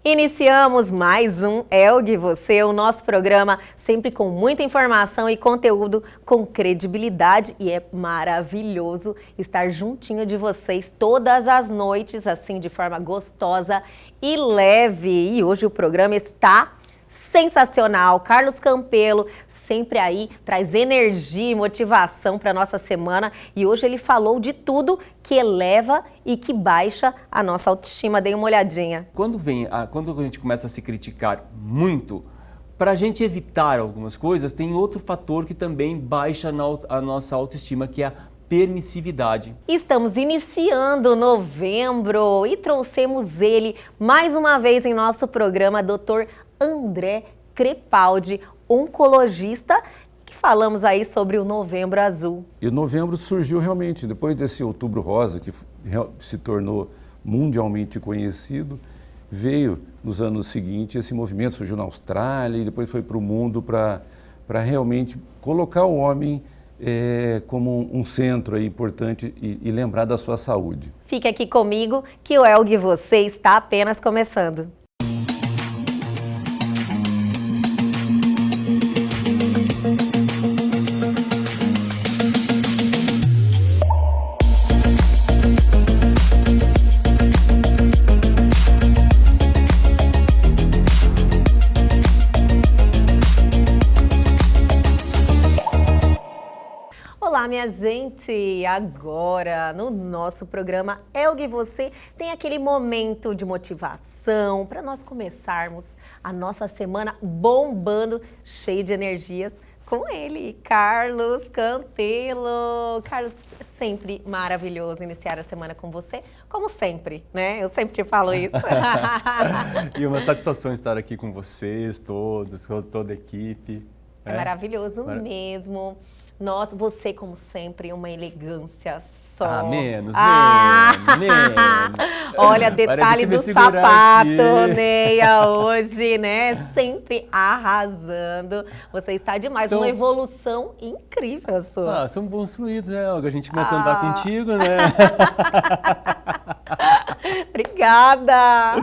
Iniciamos mais um Elgue Você, o nosso programa sempre com muita informação e conteúdo com credibilidade, e é maravilhoso estar juntinho de vocês todas as noites, assim de forma gostosa e leve. E hoje o programa está sensacional. Carlos Campelo sempre aí traz energia e motivação para a nossa semana, e hoje ele falou de tudo que eleva e que baixa a nossa autoestima. Dei uma olhadinha. Quando a gente começa a se criticar muito, para a gente evitar algumas coisas, tem outro fator que também baixa a nossa autoestima, que é a permissividade. Estamos iniciando novembro e trouxemos ele mais uma vez em nosso programa, Dr. André Crepaldi, oncologista, que falamos aí sobre o Novembro Azul. E o novembro surgiu realmente, depois desse Outubro Rosa, que se tornou mundialmente conhecido, veio nos anos seguintes esse movimento, surgiu na Austrália e depois foi para o mundo para realmente colocar o homem como um centro aí importante e lembrar da sua saúde. Fique aqui comigo que o Elgue Você está apenas começando. Olá, minha gente! Agora, no nosso programa Elgue Você, tem aquele momento de motivação para nós começarmos a nossa semana bombando, cheio de energias, com ele, Carlos Campelo. Carlos, é sempre maravilhoso iniciar a semana com você, como sempre, né? Eu sempre te falo isso. E uma satisfação estar aqui com vocês todos, com toda a equipe. É maravilhoso mesmo. Nossa, você, como sempre, uma elegância só. Menos. Olha, detalhe do sapato, Neia, hoje, né? Sempre arrasando. Você está demais, uma evolução incrível a sua. São bons fluidos, né, Olga? A gente começa a andar contigo, né? Obrigada!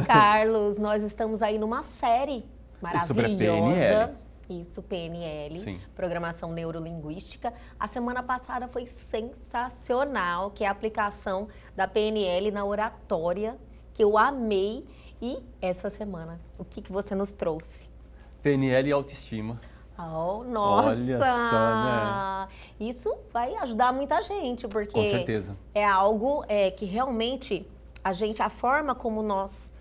Carlos, nós estamos aí numa série maravilhosa. Sobre a PNL. Isso, PNL, Sim. Programação Neurolinguística. A semana passada foi sensacional, que é a aplicação da PNL na oratória, que eu amei. E essa semana, o que você nos trouxe? PNL e autoestima. Oh, nossa! Olha só, né? Isso vai ajudar muita gente, porque com certeza. É algo que realmente a forma como nós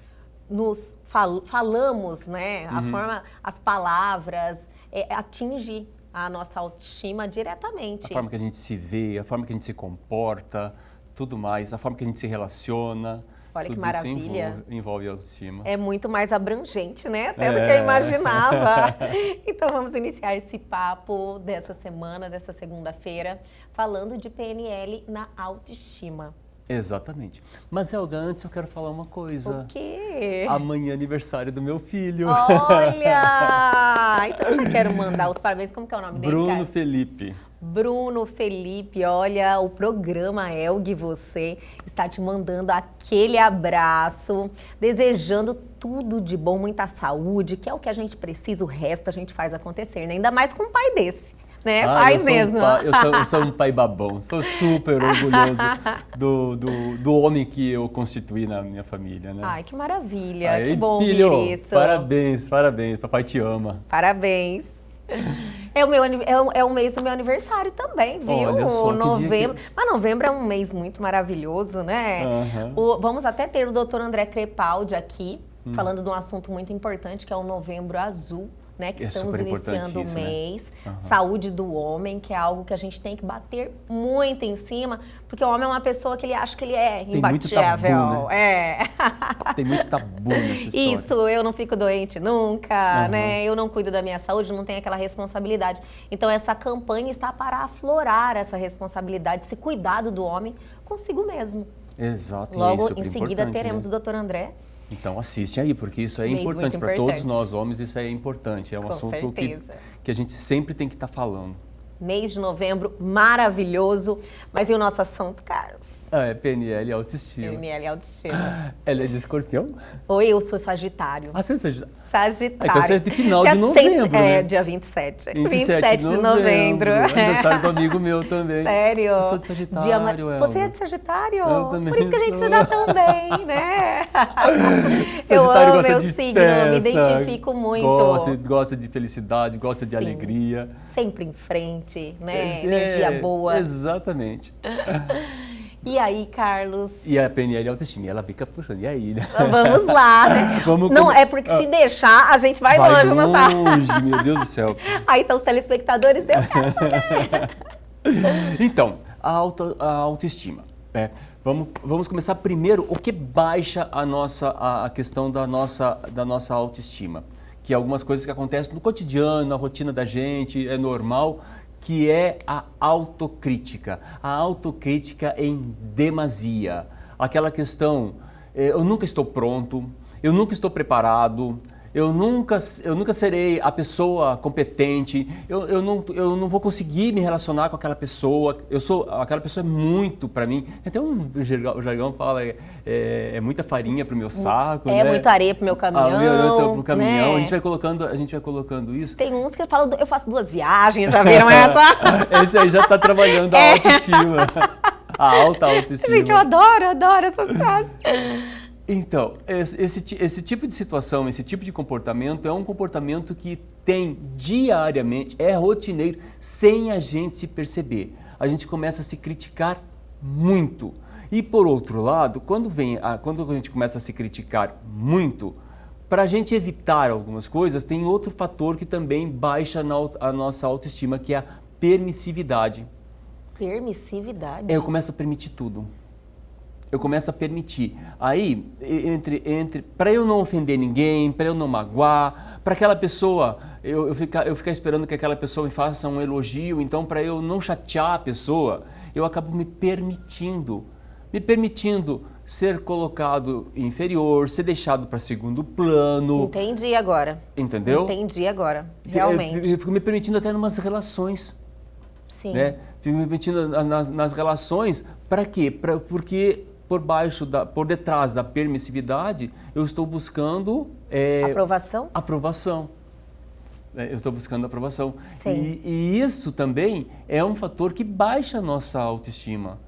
nos falamos, né? A forma, as palavras, atinge a nossa autoestima diretamente. A forma que a gente se vê, a forma que a gente se comporta, tudo mais, a forma que a gente se relaciona. Olha tudo que maravilha. Isso envolve a autoestima. É muito mais abrangente, né? Até do que eu imaginava. Então vamos iniciar esse papo dessa semana, dessa segunda-feira, falando de PNL na autoestima. Exatamente. Mas, Elga, antes eu quero falar uma coisa. O quê? Amanhã é aniversário do meu filho. Olha! Então eu já quero mandar os parabéns. Como que é o nome dele, Bruno cara? Felipe. Bruno Felipe, olha, o programa Elgue Você está te mandando aquele abraço, desejando tudo de bom, muita saúde, que é o que a gente precisa, o resto a gente faz acontecer, né? Ainda mais com um pai desse. Né? Pai mesmo. Eu sou um pai babão, sou super orgulhoso do homem que eu constituí na minha família, né? Ai, que maravilha, Aí, que bom filho, ouvir isso. Parabéns, papai te ama. Parabéns. É o mês do meu aniversário também, viu? Olha só, novembro. Mas novembro é um mês muito maravilhoso, né? Vamos até ter o Dr. André Crepaldi aqui, falando de um assunto muito importante, que é o Novembro Azul. Né, que estamos iniciando o mês, né? Saúde do homem, que é algo que a gente tem que bater muito em cima, porque o homem é uma pessoa que ele acha que ele é imbatível. Tabu, né? Tem muito tabu nessa história. Isso, eu não fico doente nunca, né? Eu não cuido da minha saúde, não tenho aquela responsabilidade. Então essa campanha está para aflorar essa responsabilidade, esse cuidado do homem consigo mesmo. Exato. Logo em seguida teremos o Dr. André. Então assiste aí, porque isso é importante para todos nós homens, isso é importante, é um assunto que a gente sempre tem que estar falando. Mês de novembro maravilhoso, mas e o nosso assunto, Carlos? Ah, é PNL autoestima. PNL autoestima. Ela é de Escorpião? Oi, eu sou Sagitário. Ah, você é Sagitário. Sagitário. Então você é de final de novembro, É, né? dia 27. 27 de novembro. Aniversário do amigo meu também. Sério? Eu sou de Sagitário, Você é de Sagitário? Eu também Por isso que a gente sou. se dá tão bem, né? Eu Sagitário amo gosta meu de signo, festa, me identifico muito. Gosta de felicidade, gosta de Sim. alegria. Sempre em frente, né? Energia boa. Exatamente. E aí, Carlos? E a PNL autoestima, ela fica puxando, e aí, né? Vamos lá, né? Vamos Não, com- é porque se deixar, a gente vai longe, não tá? longe, meu Deus do céu. Aí estão os telespectadores, eu quero. Então, a autoestima. Né? Vamos começar primeiro o que baixa a questão da nossa autoestima. Que é algumas coisas que acontecem no cotidiano, na rotina da gente, é normal, que é a autocrítica. A autocrítica em demasia. Aquela questão, eu nunca estou pronto, eu nunca estou preparado, eu nunca serei a pessoa competente, eu não vou conseguir me relacionar com aquela pessoa, aquela pessoa é muito para mim. Até o jargão fala, é muita farinha pro meu saco, É né? muita areia pro meu caminhão. Pro caminhão, né? a gente vai colocando isso. Tem uns que falam, eu faço 2 viagens, já viram essa? Esse aí já está trabalhando a autoestima, a alta autoestima. Gente, eu adoro essas frases. Então, esse tipo de situação, esse tipo de comportamento é um comportamento que tem diariamente, é rotineiro, sem a gente se perceber. A gente começa a se criticar muito. E por outro lado, quando a gente começa a se criticar muito, para a gente evitar algumas coisas, tem outro fator que também baixa a nossa autoestima, que é a permissividade. Permissividade? Eu começo a permitir tudo. Eu começo a permitir. Aí, para eu não ofender ninguém, para eu não magoar, para aquela pessoa, eu ficar esperando que aquela pessoa me faça um elogio, então para eu não chatear a pessoa, eu acabo me permitindo ser colocado inferior, ser deixado para segundo plano. Entendi agora. Entendeu? Entendi agora, realmente. Eu fico me permitindo até em umas relações. Sim. Né? Fico me permitindo nas relações, para quê? Porque por detrás da permissividade, eu estou buscando Aprovação? aprovação. Eu estou buscando aprovação. Sim. E isso também é um fator que baixa a nossa autoestima.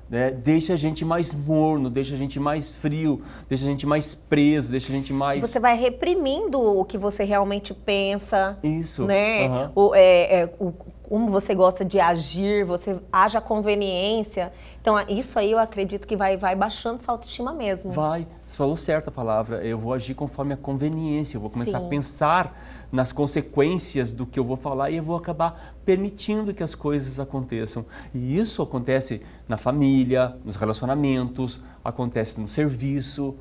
Né? Deixa a gente mais morno, deixa a gente mais frio, deixa a gente mais preso, deixa a gente mais... Você vai reprimindo o que você realmente pensa. Isso. Né? Uhum. Como você gosta de agir, você age a conveniência. Então, isso aí eu acredito que vai baixando sua autoestima mesmo. Vai, você falou certo a palavra, eu vou agir conforme a conveniência, eu vou começar Sim. a pensar nas consequências do que eu vou falar e eu vou acabar permitindo que as coisas aconteçam. E isso acontece na família, nos relacionamentos, acontece no serviço,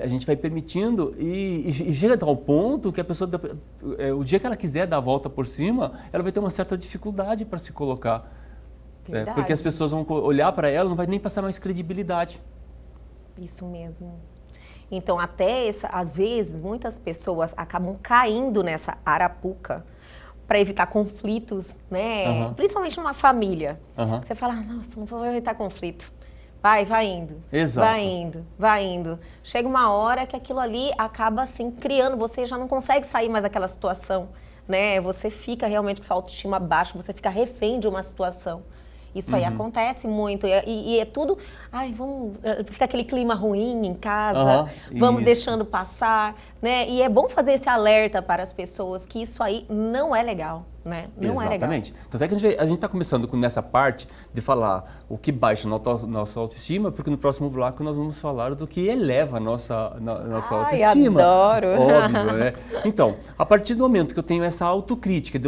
a gente vai permitindo e chega a tal ponto que a pessoa, o dia que ela quiser dar a volta por cima, ela vai ter uma certa dificuldade para se colocar. Verdade. Porque as pessoas vão olhar para ela, não vai nem passar mais credibilidade. Isso mesmo. Então, às vezes, muitas pessoas acabam caindo nessa arapuca para evitar conflitos, né? Uhum. Principalmente numa família. Uhum. Você fala, nossa, não vou evitar conflito. Vai indo. Exato. Vai indo. Chega uma hora que aquilo ali acaba assim criando, você já não consegue sair mais daquela situação, né? Você fica realmente com sua autoestima baixa, você fica refém de uma situação. Isso aí acontece muito e é tudo, fica aquele clima ruim em casa, vamos isso. deixando passar, né? E é bom fazer esse alerta para as pessoas que isso aí não é legal, né? Não é legal. Exatamente. Tanto é que a gente está começando nessa parte de falar o que baixa a nossa autoestima, porque no próximo bloco nós vamos falar do que eleva a nossa autoestima. Adoro! Óbvio, né? Então, a partir do momento que eu tenho essa autocrítica,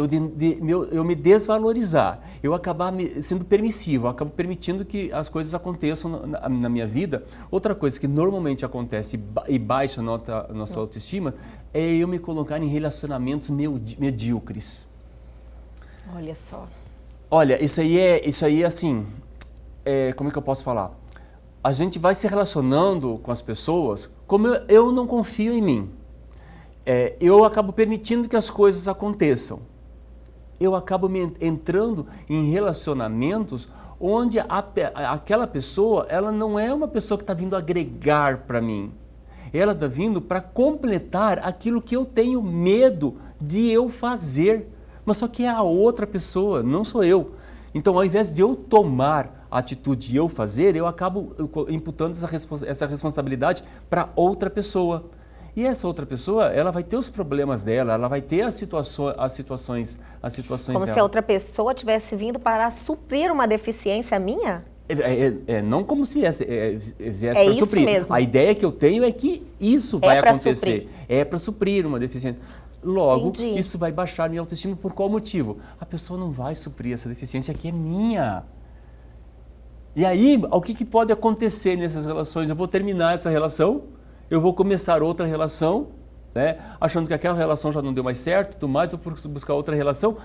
eu me desvalorizar, eu acabar sendo permissivo, eu acabo permitindo que as coisas aconteçam na minha vida. Outra coisa que normalmente acontece e baixa a nossa autoestima é eu me colocar em relacionamentos medíocres. Olha só. Olha, isso aí assim, como é que eu posso falar? A gente vai se relacionando com as pessoas como eu não confio em mim. Eu acabo permitindo que as coisas aconteçam. Eu acabo entrando em relacionamentos onde aquela pessoa, ela não é uma pessoa que está vindo agregar para mim. Ela está vindo para completar aquilo que eu tenho medo de eu fazer. Mas só que é a outra pessoa, não sou eu. Então, ao invés de eu tomar a atitude de eu fazer, eu acabo imputando essa responsabilidade para outra pessoa. E essa outra pessoa, ela vai ter os problemas dela, ela vai ter as situações Como dela. se a outra pessoa tivesse vindo para suprir uma deficiência minha? Não como se viesse para isso suprir. mesmo. A ideia que eu tenho é que isso vai pra acontecer. suprir. É para suprir uma deficiência. Logo, Entendi. isso vai baixar minha autoestima. Por qual motivo? A pessoa não vai suprir essa deficiência que é minha. E aí, o que pode acontecer nessas relações? Eu vou terminar essa relação, eu vou começar outra relação, né? Achando que aquela relação já não deu mais certo, tudo mais, eu vou buscar outra relação.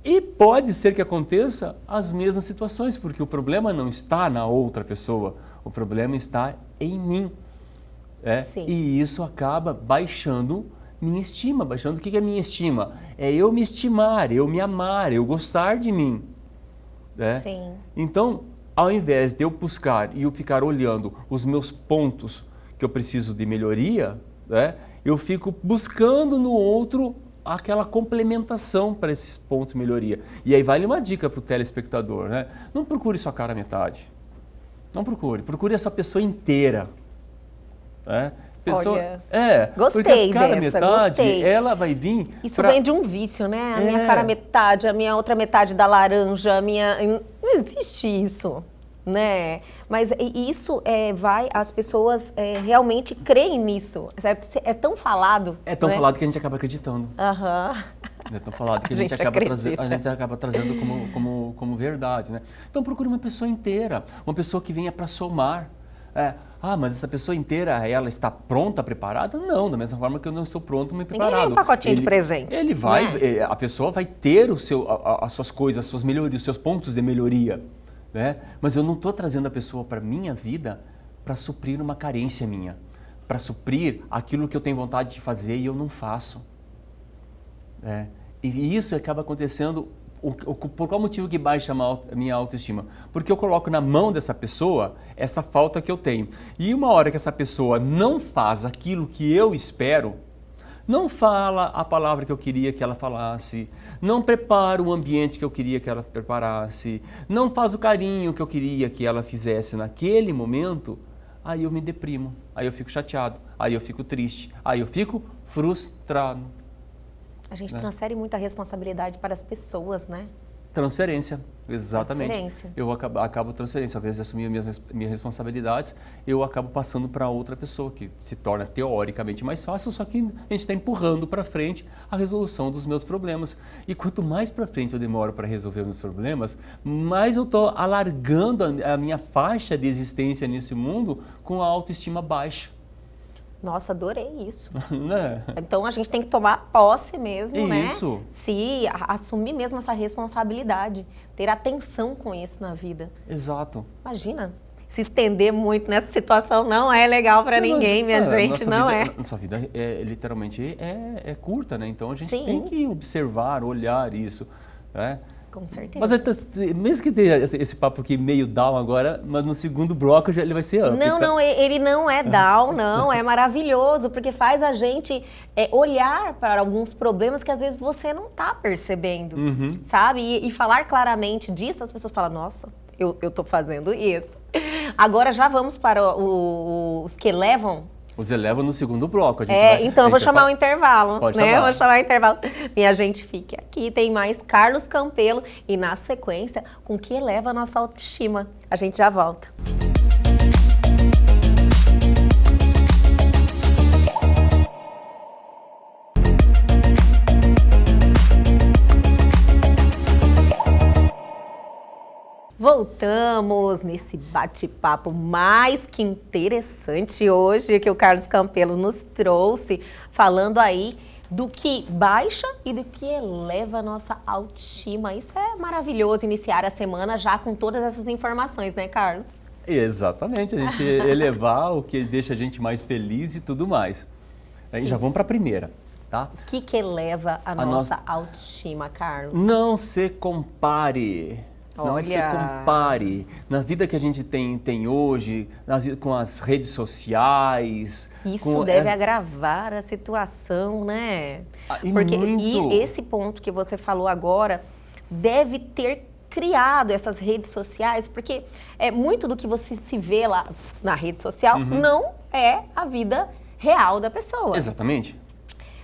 E pode ser que aconteça as mesmas situações, porque o problema não está na outra pessoa, o problema está em mim. Sim. E isso acaba baixando minha estima. Baixando o que é minha estima? É eu me estimar, eu me amar, eu gostar de mim. Sim. Então, ao invés de eu buscar e eu ficar olhando os meus pontos que eu preciso de melhoria, eu fico buscando no outro aquela complementação para esses pontos de melhoria. E aí vale uma dica para o telespectador, né? Não procure sua cara metade. Não procure a sua pessoa inteira. Olha, porque gostei a cara dessa, metade, gostei. ela vai vir... Isso vem de um vício, né? A minha cara metade, a minha outra metade da laranja, a minha... Não existe isso, né? Mas isso as pessoas realmente creem nisso. É tão falado. É tão né? falado que a gente acaba acreditando. Aham. É tão falado que a gente acaba trazendo como verdade, né? Então procure uma pessoa inteira, uma pessoa que venha para somar. Mas essa pessoa inteira, ela está pronta, preparada? Não, da mesma forma que eu não estou pronto, nem preparado. Ninguém vem um pacotinho de presente. Ele vai, a pessoa vai ter as suas coisas, as suas melhorias, os seus pontos de melhoria, né? Mas eu não estou trazendo a pessoa para a minha vida para suprir uma carência minha, para suprir aquilo que eu tenho vontade de fazer e eu não faço. E isso acaba acontecendo. Por qual motivo que baixa a minha autoestima? Porque eu coloco na mão dessa pessoa essa falta que eu tenho. E uma hora que essa pessoa não faz aquilo que eu espero, não fala a palavra que eu queria que ela falasse, não prepara o ambiente que eu queria que ela preparasse, não faz o carinho que eu queria que ela fizesse naquele momento, aí eu me deprimo, aí eu fico chateado, aí eu fico triste, aí eu fico frustrado. A gente transfere muita responsabilidade para as pessoas, né? Transferência, exatamente. Transferência. Eu acabo transferência. Ao invés de assumir minhas responsabilidades, eu acabo passando para outra pessoa, que se torna teoricamente mais fácil, só que a gente está empurrando para frente a resolução dos meus problemas. E quanto mais para frente eu demoro para resolver meus problemas, mais eu estou alargando a minha faixa de existência nesse mundo com a autoestima baixa. Nossa, adorei isso. Né? Então a gente tem que tomar posse mesmo, né? Isso. Assumir mesmo essa responsabilidade, ter atenção com isso na vida. Exato. Imagina, se estender muito nessa situação não é legal para ninguém, minha gente, não é. Nossa vida literalmente é curta, né? Então a gente Sim. tem que observar, olhar isso, né? Com certeza. Mas mesmo que tenha esse papo aqui meio down agora, mas no segundo bloco ele vai ser up. Não, ele não é down, não, é maravilhoso, porque faz a gente olhar para alguns problemas que às vezes você não está percebendo, sabe? E falar claramente disso, as pessoas falam, nossa, eu estou fazendo isso. Agora já vamos para os que levam. Os elevam no segundo bloco. Então eu vou chamar o intervalo. Pode né? chamar. Eu vou chamar o intervalo. Minha gente, fique aqui. Tem mais Carlos Campelo e na sequência, com o que eleva a nossa autoestima. A gente já volta. Voltamos nesse bate-papo mais que interessante hoje que o Carlos Campelo nos trouxe, falando aí do que baixa e do que eleva a nossa autoestima. Isso é maravilhoso, iniciar a semana já com todas essas informações, né, Carlos? Exatamente, a gente elevar o que deixa a gente mais feliz e tudo mais. E já vamos para a primeira, tá? O que eleva a nossa autoestima, Carlos? Não se compare. Não se Olha. compare. Na vida que a gente tem hoje, com as redes sociais... Isso deve agravar a situação, né? E Porque muito. e esse ponto que você falou agora deve ter criado essas redes sociais, porque muito do que você se vê lá na rede social não é a vida real da pessoa. Exatamente.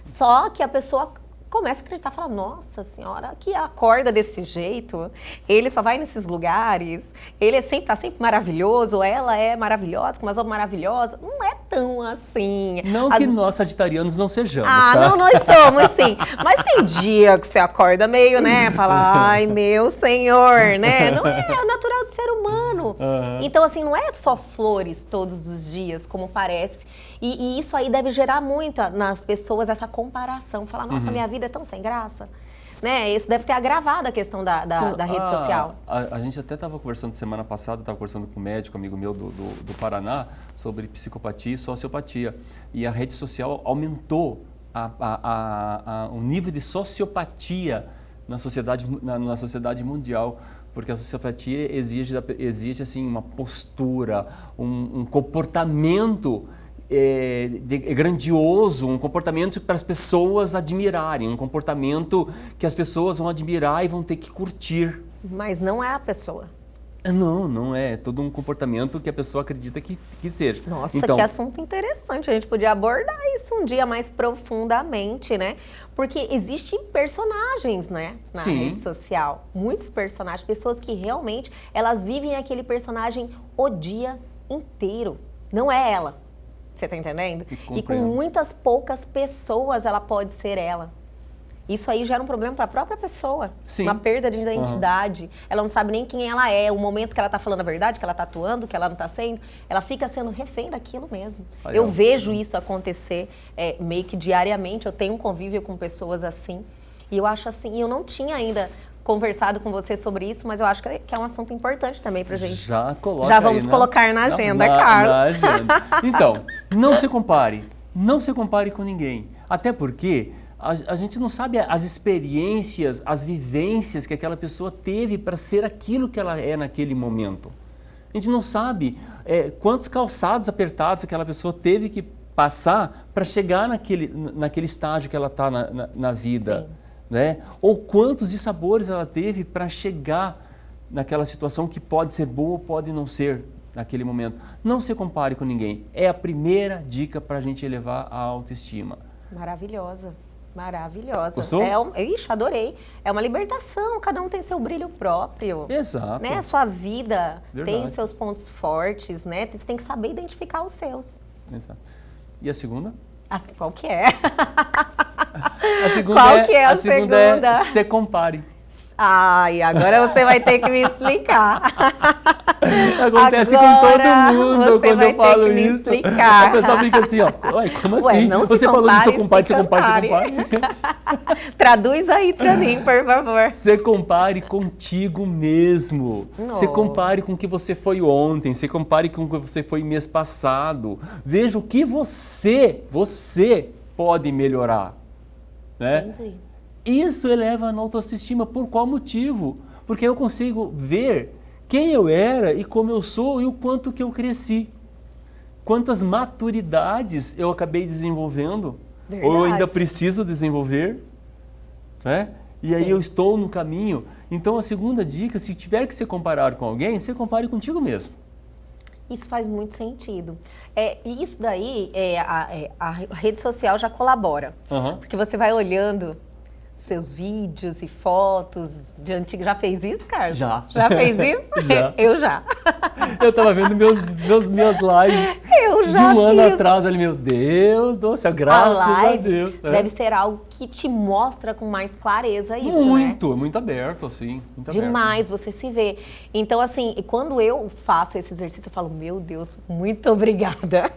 Só que a pessoa começa a acreditar, fala, nossa senhora, que acorda desse jeito, ele só vai nesses lugares, ele tá sempre maravilhoso, ela é maravilhosa, mas é maravilhosa. Não é tão assim. Não que nós sagitarianos não sejamos, Ah, tá? não, nós somos sim. Mas tem dia que você acorda meio, né? Fala, ai, meu senhor, né? Não é natural do ser humano. Então, assim, não é só flores todos os dias, como parece. E isso aí deve gerar muito nas pessoas essa comparação. Falar, nossa, minha vida é tão sem graça. Né? Isso deve ter agravado a questão da rede social. A gente até estava conversando semana passada, estava conversando com um médico, amigo meu do Paraná, sobre psicopatia e sociopatia. E a rede social aumentou o nível de sociopatia na sociedade mundial. Porque a sociopatia exige assim, uma postura, um comportamento grandioso, um comportamento para as pessoas admirarem, um comportamento que as pessoas vão admirar e vão ter que curtir. Mas não é a pessoa. Não é. É todo um comportamento que a pessoa acredita que seja. Nossa, então, que assunto interessante. A gente podia abordar isso um dia mais profundamente, né? Porque existem personagens, né? Na Sim. rede social. Muitos personagens, pessoas que realmente, elas vivem aquele personagem o dia inteiro. Não é ela. Você tá entendendo? E com muitas poucas pessoas ela pode ser ela. Isso aí gera um problema para a própria pessoa. Sim. Uma perda de identidade. Ela não sabe nem quem ela é, o momento que ela está falando a verdade, que ela está atuando, que ela não está sendo. Ela fica sendo refém daquilo mesmo. Aí, eu vejo isso acontecer meio que diariamente. Eu tenho um convívio com pessoas assim. E eu acho assim, eu não tinha ainda conversado com você sobre isso, mas eu acho que é um assunto importante também pra gente. Já vamos colocar na agenda, Carlos. Na agenda. Então, não se compare. Não se compare com ninguém. Até porque a gente não sabe as experiências, as vivências que aquela pessoa teve para ser aquilo que ela é naquele momento. A gente não sabe quantos calçados apertados aquela pessoa teve que passar para chegar naquele estágio que ela está na vida. Sim. Né? Ou quantos dissabores ela teve para chegar naquela situação que pode ser boa ou pode não ser naquele momento. Não se compare com ninguém. É a primeira dica para a gente elevar a autoestima. Maravilhosa. Maravilhosa. Gostou? Ixi, adorei. É uma libertação, cada um tem seu brilho próprio. Exato. Né? A sua vida Verdade. tem seus pontos fortes, né? Você tem que saber identificar os seus. Exato. E a segunda? Assim, qual que é? A segunda Qual que é a segunda? segunda? Se compare. Ai, agora você vai ter que me explicar. Acontece Agora com todo mundo você quando vai eu falo ter que me isso. explicar. A pessoa fica assim, ó. Ué, como assim? não se Você falou de se compare, se se compare, se compare. compare. Traduz aí pra mim, por favor. Se compare contigo mesmo. Não. Se compare com o que você foi ontem. Se compare com o que você foi mês passado. Veja o que você pode melhorar. Né? Entendi. Isso eleva a autoestima. Por qual motivo? Porque eu consigo ver quem eu era e como eu sou e o quanto que eu cresci. Quantas maturidades eu acabei desenvolvendo. Verdade. Ou eu ainda preciso desenvolver. Né? E aí Sim. eu estou no caminho. Então a segunda dica, se tiver que se comparar com alguém, se compare contigo mesmo. Isso faz muito sentido. Isso daí, a rede social já colabora. Uhum. Porque você vai olhando seus vídeos e fotos de antigo. Já fez isso, Carlos? Já. Já fez isso? Já. Eu já. Eu estava vendo meus lives Eu de já um ano fiz. atrás. Ali, meu Deus do céu, graças A a live Deus. deve ser algo que te mostra com mais clareza isso, né? Muito aberto, assim. Muito aberto. Demais, você se vê. Então, assim, quando eu faço esse exercício, eu falo, meu Deus, muito obrigada.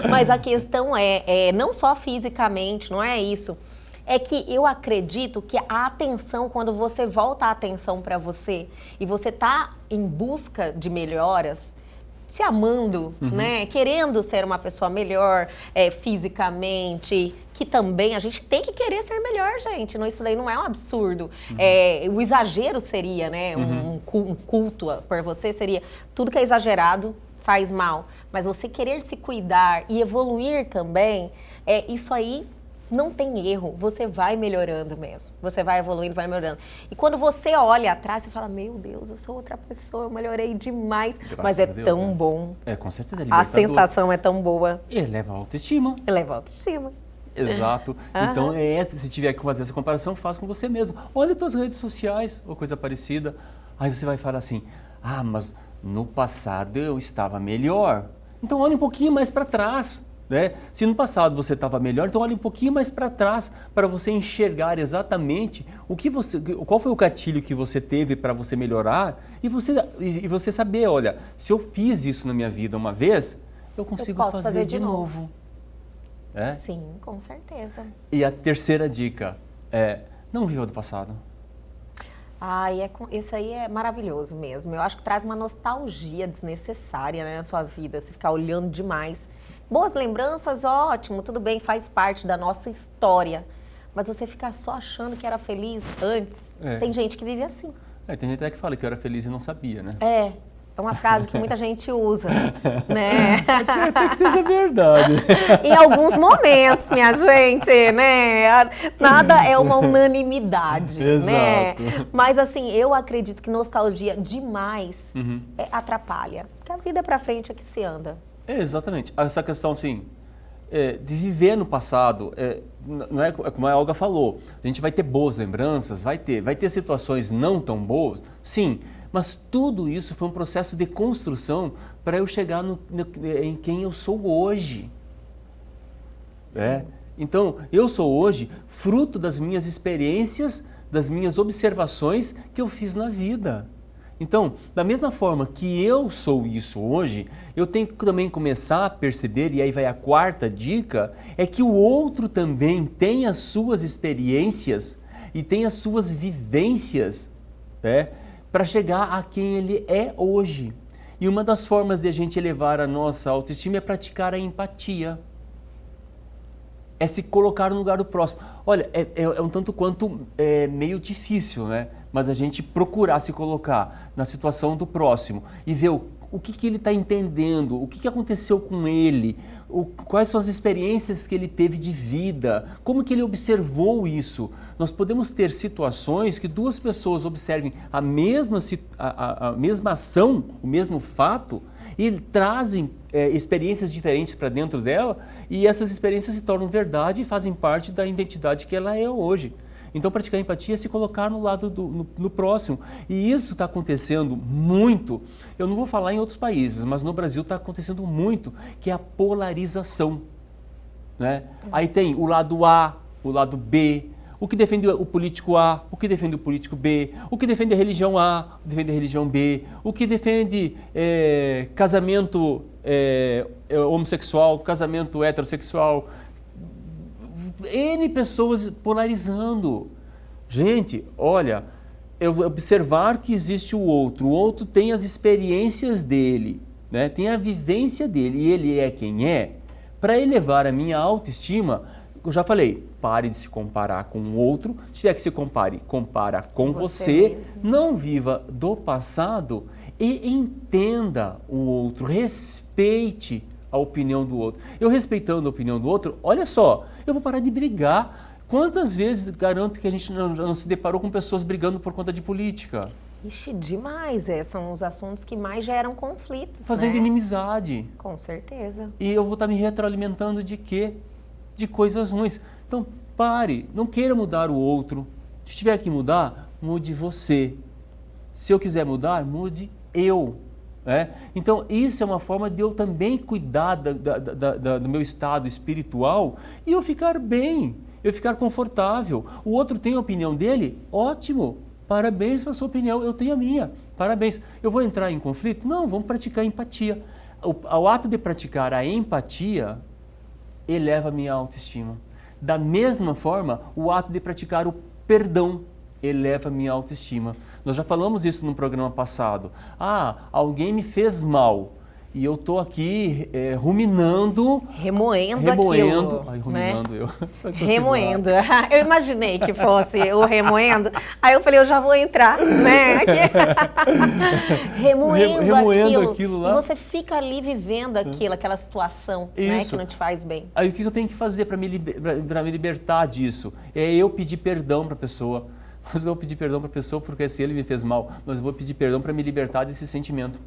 Mas a questão não só fisicamente, não é isso. É que eu acredito que a atenção, quando você volta a atenção para você e você tá em busca de melhoras, se amando, né? Querendo ser uma pessoa melhor fisicamente, que também a gente tem que querer ser melhor, gente. Não, isso daí não é um absurdo. O exagero seria, né? Um culto por você seria tudo que é exagerado faz mal. Mas você querer se cuidar e evoluir também, isso aí não tem erro, você vai melhorando mesmo. Você vai evoluindo, vai melhorando. E quando você olha atrás, você fala, meu Deus, eu sou outra pessoa, eu melhorei demais. Mas é Deus, tão né? bom. Com certeza, é A libertador. sensação é tão boa. E eleva a autoestima. Eleva a autoestima. Exato. Então, se tiver que fazer essa comparação, faça com você mesmo. Olha as tuas redes sociais ou coisa parecida. Aí você vai falar assim, mas no passado eu estava melhor. Então, olha um pouquinho mais para trás. Né? Se no passado você estava melhor, então olhe um pouquinho mais para trás para você enxergar exatamente qual foi o gatilho que você teve para você melhorar e você saber, olha, se eu fiz isso na minha vida uma vez, eu consigo fazer de novo. Sim, com certeza. E a terceira dica é, não viva do passado. Esse aí é maravilhoso mesmo. Eu acho que traz uma nostalgia desnecessária, né, na sua vida, você ficar olhando demais. Boas lembranças, ótimo, tudo bem, faz parte da nossa história. Mas você ficar só achando que era feliz antes, tem gente que vive assim. Tem gente até que fala que eu era feliz e não sabia, né? É uma frase que muita gente usa, né? Pode ser até que seja verdade. Em alguns momentos, minha gente, né? Nada é uma unanimidade, né? Mas assim, eu acredito que nostalgia demais atrapalha. Porque a vida é pra frente é que se anda. Exatamente. Essa questão, assim, de viver no passado, não é como a Olga falou, a gente vai ter boas lembranças, vai ter situações não tão boas, sim, mas tudo isso foi um processo de construção para eu chegar em quem eu sou hoje. Então, eu sou hoje fruto das minhas experiências, das minhas observações que eu fiz na vida. Então, da mesma forma que eu sou isso hoje, eu tenho que também começar a perceber, e aí vai a quarta dica, é que o outro também tem as suas experiências e tem as suas vivências, para chegar a quem ele é hoje. E uma das formas de a gente elevar a nossa autoestima é praticar a empatia. É se colocar no lugar do próximo. Olha, é um tanto quanto meio difícil, né? Mas a gente procurar se colocar na situação do próximo e ver o que ele está entendendo, o que aconteceu com ele, quais são as experiências que ele teve de vida, como que ele observou isso. Nós podemos ter situações que duas pessoas observem a mesma ação, o mesmo fato, e trazem experiências diferentes para dentro dela, e essas experiências se tornam verdade e fazem parte da identidade que ela é hoje. Então, praticar empatia é se colocar no lado no próximo. E isso está acontecendo muito, eu não vou falar em outros países, mas no Brasil está acontecendo muito, que é a polarização. Né? Aí tem o lado A, o lado B, o que defende o político A, o que defende o político B, o que defende a religião A, o que defende a religião B, o que defende casamento homossexual, casamento heterossexual. N pessoas polarizando. Gente, olha, eu observar que existe o outro tem as experiências dele, né? Tem a vivência dele e ele é quem é. Para elevar a minha autoestima, eu já falei, pare de se comparar com o outro. Se tiver que se compara com você. Não viva do passado e entenda o outro, respeite a opinião do outro. Eu respeitando a opinião do outro, olha só, eu vou parar de brigar. Quantas vezes garanto que a gente não se deparou com pessoas brigando por conta de política? Ixi, demais. São os assuntos que mais geram conflitos, fazendo inimizade. Com certeza. E eu vou estar me retroalimentando de quê? De coisas ruins. Então, pare, não queira mudar o outro. Se tiver que mudar, mude você. Se eu quiser mudar, mude eu. Então, isso é uma forma de eu também cuidar do meu estado espiritual e eu ficar bem, eu ficar confortável. O outro tem a opinião dele? Ótimo, parabéns pela sua opinião, eu tenho a minha, parabéns. Eu vou entrar em conflito? Não, vamos praticar empatia. O ato de praticar a empatia eleva a minha autoestima. Da mesma forma, o ato de praticar o perdão eleva a minha autoestima. Nós já falamos isso no programa passado. Alguém me fez mal. e eu tô aqui ruminando. Remoendo aquilo. Ai, ruminando, né? eu. Remoendo. Eu imaginei que fosse o remoendo. Aí eu falei, eu já vou entrar, né? Remoendo aquilo lá. E você fica ali vivendo aquilo, aquela situação, né, que não te faz bem. Aí o que eu tenho que fazer para me libertar disso? É eu pedir perdão para a pessoa. Mas eu vou pedir perdão para a pessoa porque se ele me fez mal, mas eu vou pedir perdão para me libertar desse sentimento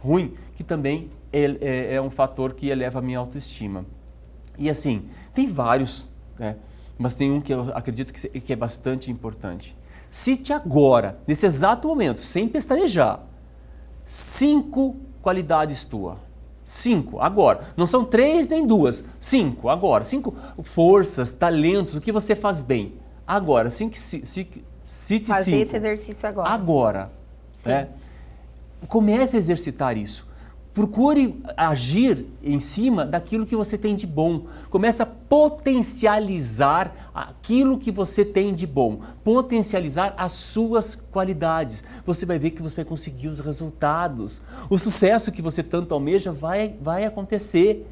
ruim, que também é um fator que eleva a minha autoestima. E assim, tem vários, né? Mas tem um que eu acredito que é bastante importante. Cite agora, nesse exato momento, sem pestanejar, 5 qualidades tuas. 5, agora. Não são 3 nem 2, 5, agora. 5 forças, talentos, o que você faz bem. Agora, cite 5. Fazer esse exercício agora. Agora. Né? Comece a exercitar isso. Procure agir em cima daquilo que você tem de bom. Comece a potencializar aquilo que você tem de bom. Potencializar as suas qualidades. Você vai ver que você vai conseguir os resultados. O sucesso que você tanto almeja vai acontecer.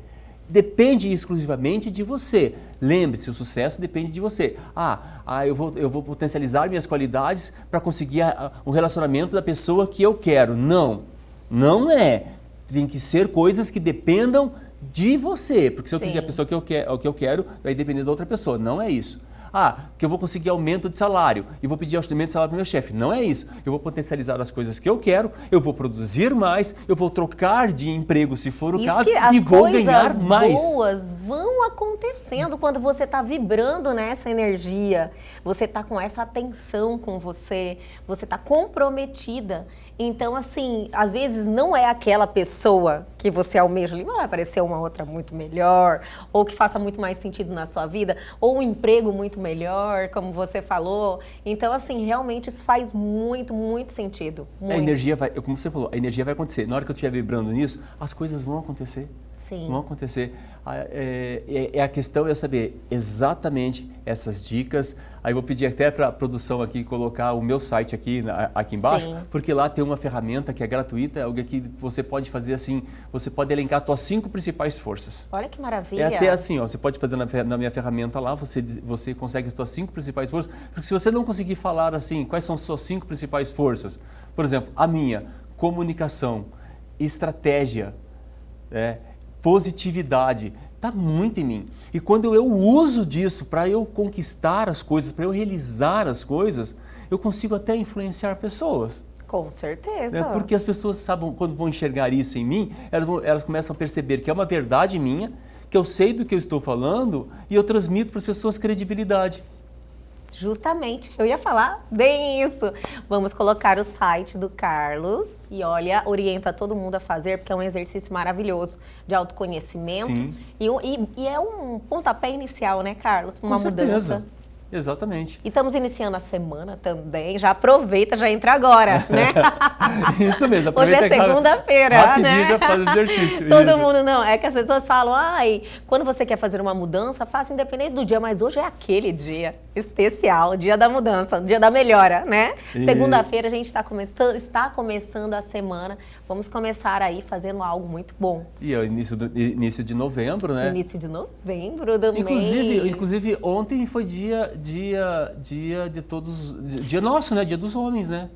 Depende exclusivamente de você. Lembre-se, o sucesso depende de você. Eu vou potencializar minhas qualidades para conseguir o relacionamento da pessoa que eu quero. Não é. Tem que ser coisas que dependam de você. Porque se eu quiser a pessoa que eu quero, vai depender da outra pessoa. Não é isso. Que eu vou conseguir aumento de salário e vou pedir aumento de salário para o meu chefe. Não é isso. Eu vou potencializar as coisas que eu quero, eu vou produzir mais, eu vou trocar de emprego se for o caso e vou ganhar mais. As coisas boas vão acontecendo quando você está vibrando nessa energia, você está com essa atenção com você está comprometida. Então, assim, às vezes não é aquela pessoa que você almeja ali, vai aparecer uma outra muito melhor, ou que faça muito mais sentido na sua vida, ou um emprego muito melhor, como você falou. Então, assim, realmente isso faz muito, muito sentido. Muito. A energia vai, como você falou, a energia vai acontecer. Na hora que eu estiver vibrando nisso, as coisas vão acontecer. Sim. Vão acontecer. A questão é saber exatamente essas dicas. Aí eu vou pedir até para a produção aqui colocar o meu site aqui embaixo, Sim. porque lá tem uma ferramenta que é gratuita, algo que você pode fazer assim, você pode elencar as suas 5 principais forças. Olha que maravilha. É até assim, você pode fazer na minha ferramenta lá, você consegue as suas 5 principais forças, porque se você não conseguir falar assim, quais são as suas 5 principais forças, por exemplo, a minha, comunicação, estratégia, positividade, está muito em mim. E quando eu uso disso para eu conquistar as coisas, para eu realizar as coisas, eu consigo até influenciar pessoas. Com certeza. Porque as pessoas sabem, quando vão enxergar isso em mim, elas começam a perceber que é uma verdade minha, que eu sei do que eu estou falando e eu transmito para as pessoas credibilidade. Justamente, eu ia falar bem isso. Vamos colocar o site do Carlos e olha, orienta todo mundo a fazer, porque é um exercício maravilhoso de autoconhecimento. Sim. E é um pontapé inicial, né, Carlos, para uma Com certeza. mudança. Exatamente. E estamos iniciando a semana também, já aproveita, já entra agora, né? Isso mesmo. Hoje é segunda-feira, né? Já faz exercício. Todo isso. mundo não, é que as pessoas falam, quando você quer fazer uma mudança, faça independente do dia, mas hoje é aquele dia especial, dia da mudança, dia da melhora, né? Segunda-feira a gente está começando a semana, vamos começar aí fazendo algo muito bom. E é o início de novembro, né? Início de novembro do mês. Inclusive ontem foi dia de todos, dia nosso, né? Dia dos homens, né?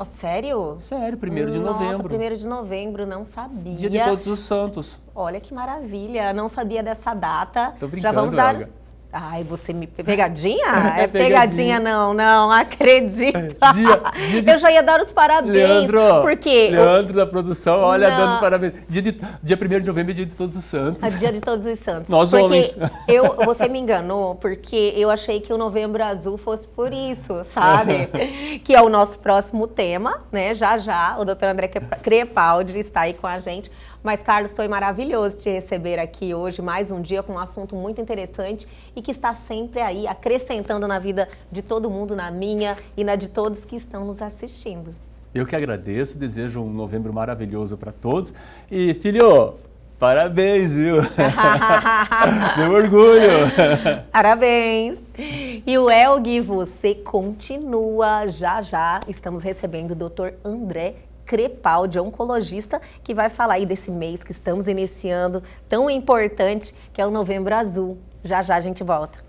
Sério? Sério, 1º de novembro. 1º de novembro, não sabia. Dia de Todos os Santos. Olha que maravilha, não sabia dessa data. Tô brincando, já vamos dar... Olga. Ai, você me... Pegadinha? É pegadinha não acredito. Eu já ia dar os parabéns. Leandro da produção, olha, dando parabéns. Dia 1º de novembro é dia de Todos os Santos. Dia de Todos os Santos. Nós homens. Você me enganou, porque eu achei que o Novembro Azul fosse por isso, sabe? Que é o nosso próximo tema, né? Já, o Dr. André Crepaldi está aí com a gente. Mas, Carlos, foi maravilhoso te receber aqui hoje, mais um dia com um assunto muito interessante e que está sempre aí acrescentando na vida de todo mundo, na minha e na de todos que estão nos assistindo. Eu que agradeço, desejo um novembro maravilhoso para todos. E, filho, parabéns, viu? Meu orgulho! Parabéns! E o Elgui, você continua já. Estamos recebendo o Dr. André Crepaldi, oncologista, que vai falar aí desse mês que estamos iniciando, tão importante, que é o Novembro Azul. Já já a gente volta.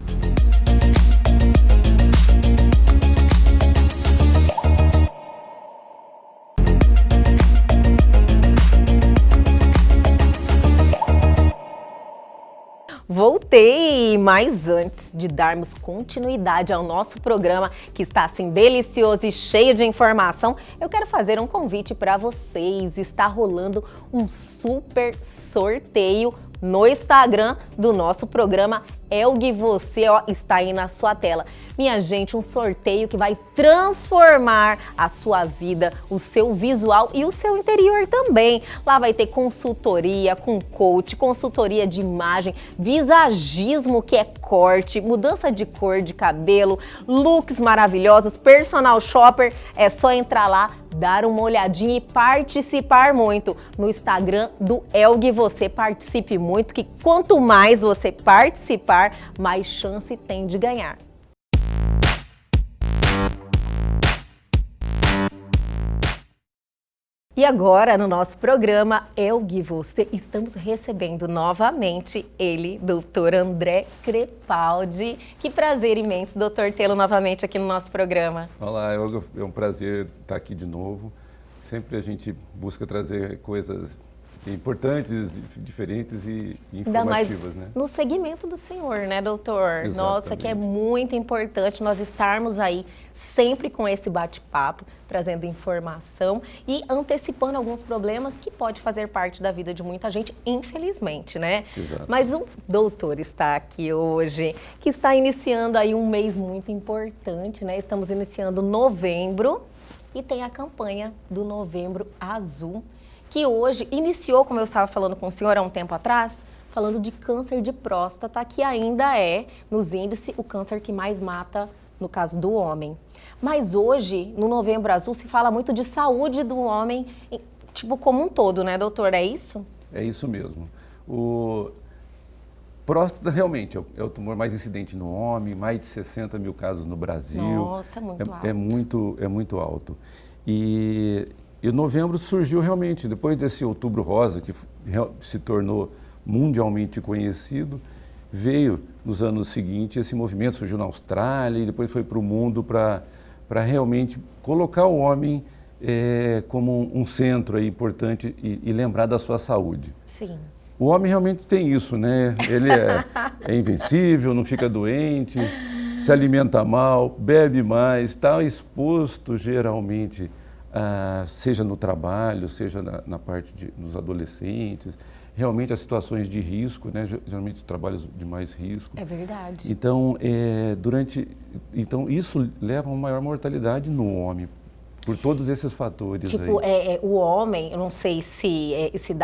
Voltei, mas antes de darmos continuidade ao nosso programa, que está assim delicioso e cheio de informação, eu quero fazer um convite para vocês. Está rolando um super sorteio no Instagram do nosso programa Elgue Você, ó, está aí na sua tela. Minha gente, um sorteio que vai transformar a sua vida, o seu visual e o seu interior também. Lá vai ter consultoria com coach, consultoria de imagem, visagismo, que é corte, mudança de cor de cabelo, looks maravilhosos, personal shopper. É só entrar lá, dar uma olhadinha e participar muito no Instagram do Elgue Você. Participe muito, que quanto mais você participar, mais chance tem de ganhar. E agora, no nosso programa Elgue Você, estamos recebendo novamente ele, doutor André Crepaldi. Que prazer imenso, doutor, tê-lo novamente aqui no nosso programa. Olá, Elga, é um prazer estar aqui de novo. Sempre a gente busca trazer coisas importantes, diferentes e informativas, Ainda mais né? no segmento do senhor, né, doutor? Exatamente. Nossa, que é muito importante nós estarmos aí sempre com esse bate-papo, trazendo informação e antecipando alguns problemas que pode fazer parte da vida de muita gente, infelizmente, né? Exato. Mas o doutor está aqui hoje, que está iniciando aí um mês muito importante, né? Estamos iniciando novembro e tem a campanha do Novembro Azul, que hoje iniciou, como eu estava falando com o senhor há um tempo atrás, falando de câncer de próstata, que ainda é, nos índices, o câncer que mais mata no caso do homem. Mas hoje, no Novembro Azul, se fala muito de saúde do homem, tipo, como um todo, né, doutor? É isso? É isso mesmo. O próstata realmente é o tumor mais incidente no homem, mais de 60 mil casos no Brasil. Nossa, é muito alto. É muito alto. E o novembro surgiu realmente, depois desse Outubro Rosa, que se tornou mundialmente conhecido, veio nos anos seguintes esse movimento, surgiu na Austrália e depois foi para o mundo para realmente colocar o homem como um centro aí importante e lembrar da sua saúde. Sim. O homem realmente tem isso, né? Ele é invencível, não fica doente, se alimenta mal, bebe mais, está exposto geralmente, seja no trabalho, seja na parte dos adolescentes, realmente as situações de risco, né? Geralmente trabalhos de mais risco. É verdade. Então, então isso leva a uma maior mortalidade no homem, por todos esses fatores. Tipo, aí. O homem, eu não sei se esses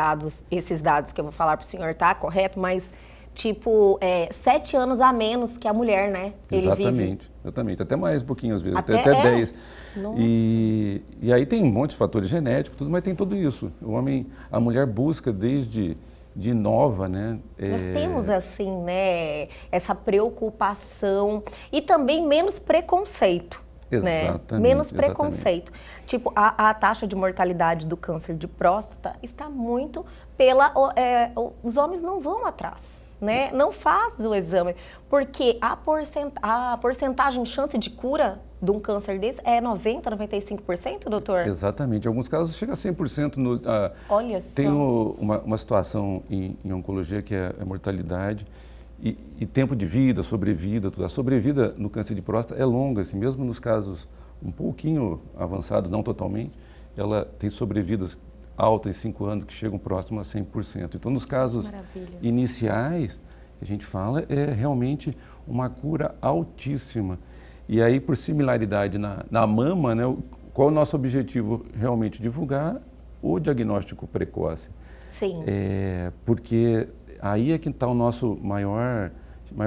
dados que eu vou falar para o senhor tá correto, mas tipo, 7 anos a menos que a mulher, né? Ele vive. Exatamente, até mais um pouquinho às vezes, até 10. Nossa. E aí tem um monte de fatores genéticos, tudo, mas tem tudo isso. A mulher busca desde nova, né? Nós temos assim, né, essa preocupação e também menos preconceito. Exatamente. Né? Menos preconceito. Tipo, a taxa de mortalidade do câncer de próstata está muito os homens não vão atrás, né? Não faz o exame, porque a porcentagem, chance de cura de um câncer desse é 90%, 95%, doutor? Exatamente. Em alguns casos chega a 100%. Olha só. Tem uma situação em oncologia que é a mortalidade. E tempo de vida, sobrevida, tudo. A sobrevida no câncer de próstata é longa, assim, mesmo nos casos um pouquinho avançados, não totalmente, ela tem sobrevidas altas em 5 anos que chegam próximo a 100%. Então, nos casos iniciais, que a gente fala, é realmente uma cura altíssima. E aí, por similaridade na mama, né, qual é o nosso objetivo? Realmente divulgar o diagnóstico precoce. Sim. Porque aí é que está o nosso maior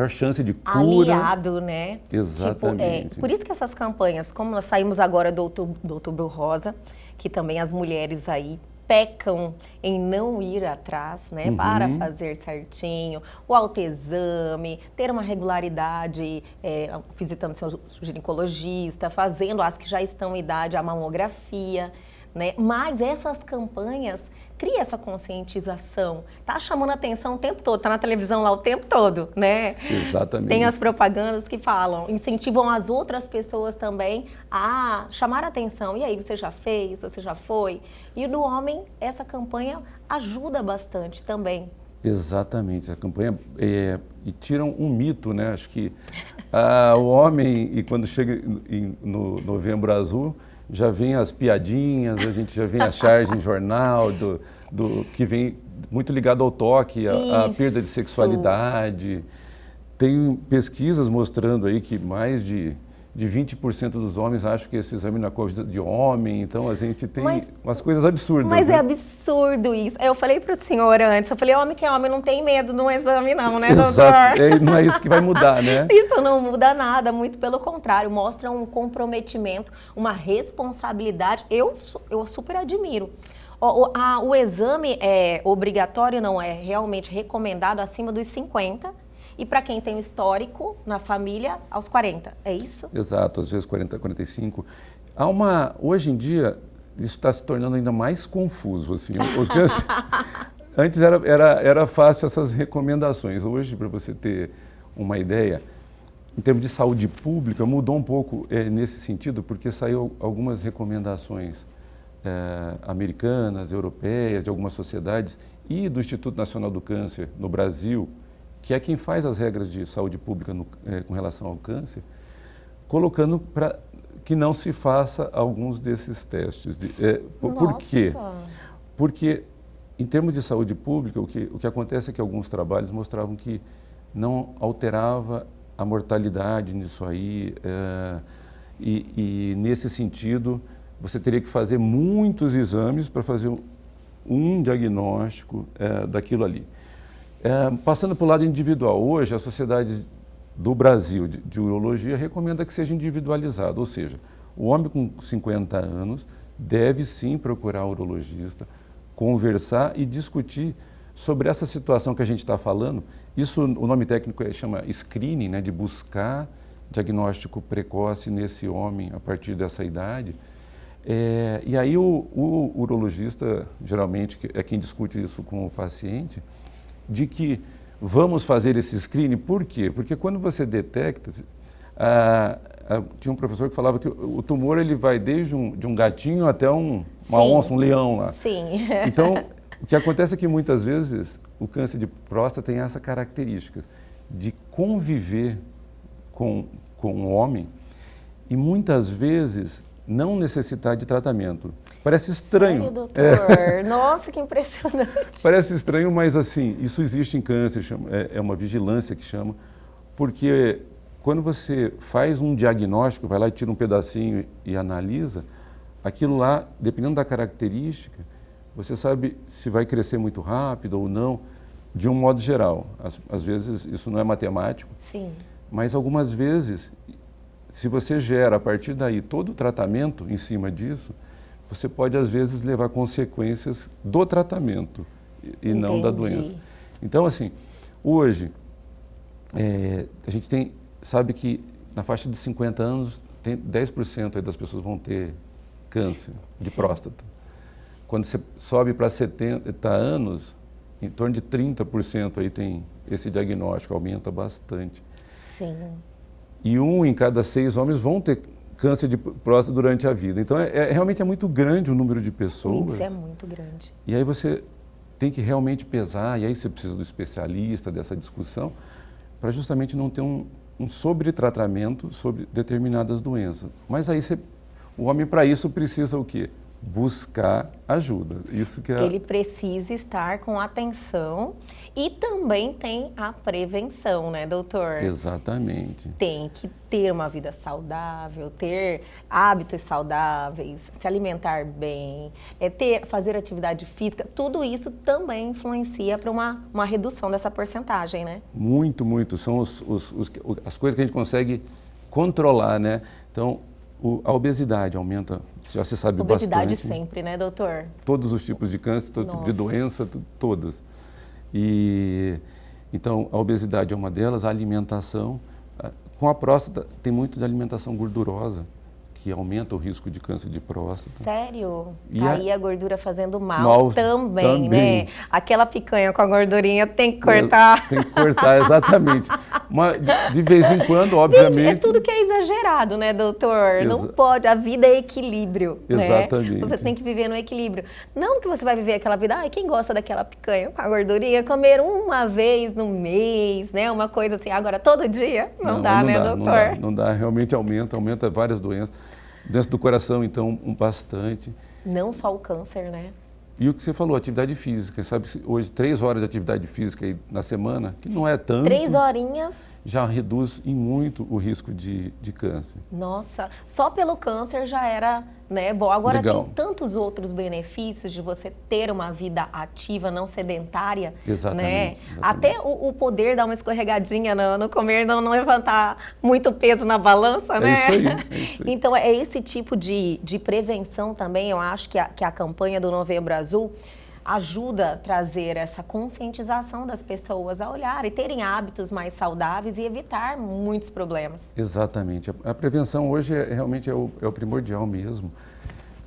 chance de cura. Aliado, né? Exatamente. Tipo, por isso que essas campanhas, como nós saímos agora do Outubro Rosa, que também as mulheres aí pecam em não ir atrás, né, para fazer certinho, o autoexame, ter uma regularidade, visitando seu ginecologista, fazendo as que já estão em idade, a mamografia, né? Mas essas campanhas criam essa conscientização, tá chamando a atenção o tempo todo, tá na televisão lá o tempo todo, né? Exatamente. Tem as propagandas que falam, incentivam as outras pessoas também a chamar a atenção. E aí, você já fez? Você já foi? E no homem, essa campanha ajuda bastante também. Exatamente, a campanha e tiram um mito, né? Acho que o homem, e quando chega no Novembro Azul, já vem as piadinhas, a gente já vem a charge em jornal, que vem muito ligado ao toque, a perda de sexualidade. Tem pesquisas mostrando aí que mais de 20% dos homens acham que esse exame não é coisa de homem, então a gente tem umas coisas absurdas. Mas né? é absurdo isso. Eu falei para o senhor antes, eu falei, homem que é homem não tem medo de um exame não, né, Exato. doutor? Não é isso que vai mudar, né? Isso não muda nada, muito pelo contrário, mostra um comprometimento, uma responsabilidade, eu super admiro. O exame é obrigatório, não é realmente recomendado acima dos 50, e para quem tem um histórico na família, aos 40, é isso? Exato, às vezes 40, 45. Hoje em dia, isso está se tornando ainda mais confuso. Assim, antes era fácil essas recomendações. Hoje, para você ter uma ideia, em termos de saúde pública, mudou um pouco nesse sentido, porque saiu algumas recomendações americanas, europeias, de algumas sociedades, e do Instituto Nacional do Câncer no Brasil, que é quem faz as regras de saúde pública com relação ao câncer, colocando para que não se faça alguns desses testes. Por quê? Porque, em termos de saúde pública, o que acontece é que alguns trabalhos mostravam que não alterava a mortalidade nisso aí, e nesse sentido, você teria que fazer muitos exames para fazer um diagnóstico daquilo ali. Passando para o lado individual, hoje a Sociedade do Brasil de Urologia recomenda que seja individualizado, ou seja, o homem com 50 anos deve sim procurar um urologista, conversar e discutir sobre essa situação que a gente está falando. Isso, o nome técnico chama screening, né, de buscar diagnóstico precoce nesse homem a partir dessa idade. E aí o urologista, geralmente, é quem discute isso com o paciente, de que vamos fazer esse screening. Por quê? Porque quando você detecta, tinha um professor que falava que o tumor ele vai desde de um gatinho até uma onça, um leão lá. Sim. Então, o que acontece é que muitas vezes o câncer de próstata tem essa característica de conviver com o homem e muitas vezes não necessitar de tratamento. Parece estranho. Sério, doutor? Nossa, que impressionante. Parece estranho, mas assim, isso existe em câncer, é uma vigilância que chama, porque quando você faz um diagnóstico, vai lá e tira um pedacinho e analisa, aquilo lá, dependendo da característica, você sabe se vai crescer muito rápido ou não, de um modo geral. Às vezes isso não é matemático, Sim. mas algumas vezes, se você gera a partir daí todo o tratamento em cima disso, você pode às vezes levar consequências do tratamento e não da doença. Então, assim, hoje a gente sabe que na faixa de 50 anos, 10% aí das pessoas vão ter câncer de próstata. Quando você sobe para 70 anos, em torno de 30% aí tem esse diagnóstico, aumenta bastante. Sim. E 1 em cada 6 homens vão ter câncer de próstata durante a vida. Então, realmente é muito grande o número de pessoas. Isso é muito grande. E aí você tem que realmente pesar, e aí você precisa do especialista, dessa discussão, para justamente não ter um sobretratamento sobre determinadas doenças. Mas aí o homem, para isso, precisa o quê? Buscar ajuda. Isso que Ele precisa estar com atenção e também tem a prevenção, né, doutor? Exatamente. Tem que ter uma vida saudável, ter hábitos saudáveis, se alimentar bem, fazer atividade física, tudo isso também influencia para uma redução dessa porcentagem, né? Muito, muito. São as coisas que a gente consegue controlar, né? Então, a obesidade aumenta, já se sabe bastante. Obesidade sempre, né, doutor? Todos os tipos de câncer, todo tipo de doença, todas. Então, a obesidade é uma delas, a alimentação. Com a próstata, tem muito de alimentação gordurosa, que aumenta o risco de câncer de próstata. Sério? E Tá aí a gordura fazendo mal também, né? Aquela picanha com a gordurinha tem que cortar. Tem que cortar, exatamente. De vez em quando, obviamente... É tudo que é exagerado, né, doutor? Não pode, a vida é equilíbrio, exatamente. Né? Você tem que viver no equilíbrio. Não que você vai viver aquela vida, quem gosta daquela picanha com a gordurinha, comer uma vez no mês, né? Uma coisa assim, agora todo dia, não dá, né, doutor? Não dá, realmente aumenta várias doenças. Doença do coração, então, bastante. Não só o câncer, né? E o que você falou, atividade física. Sabe, hoje 3 horas de atividade física aí na semana, que não é tanto. 3 horinhas. Já reduz em muito o risco de câncer. Nossa, só pelo câncer já era, né, bom. Agora legal. Tem tantos outros benefícios de você ter uma vida ativa, não sedentária. Exatamente. Né? Exatamente. Até o poder dar uma escorregadinha no comer, não levantar muito peso na balança, né? É isso aí. Então, é esse tipo de prevenção também, eu acho que a campanha do Novembro Azul ajuda a trazer essa conscientização das pessoas a olhar e terem hábitos mais saudáveis e evitar muitos problemas. Exatamente. A prevenção hoje realmente é o primordial mesmo,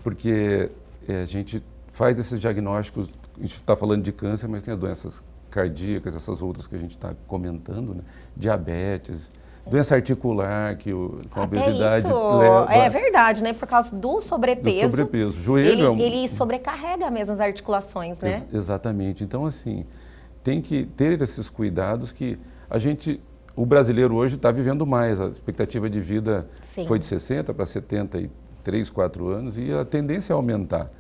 porque a gente faz esses diagnósticos, a gente está falando de câncer, mas tem as doenças cardíacas, essas outras que a gente está comentando, né? Diabetes, doença articular, com a obesidade leva... É verdade, né? Por causa do sobrepeso. Do sobrepeso. Joelho ele sobrecarrega mesmo as articulações, né? Exatamente. Então, assim, tem que ter esses cuidados que o brasileiro hoje está vivendo mais. A expectativa de vida foi de 60 para 73, 4 anos e a tendência é aumentar.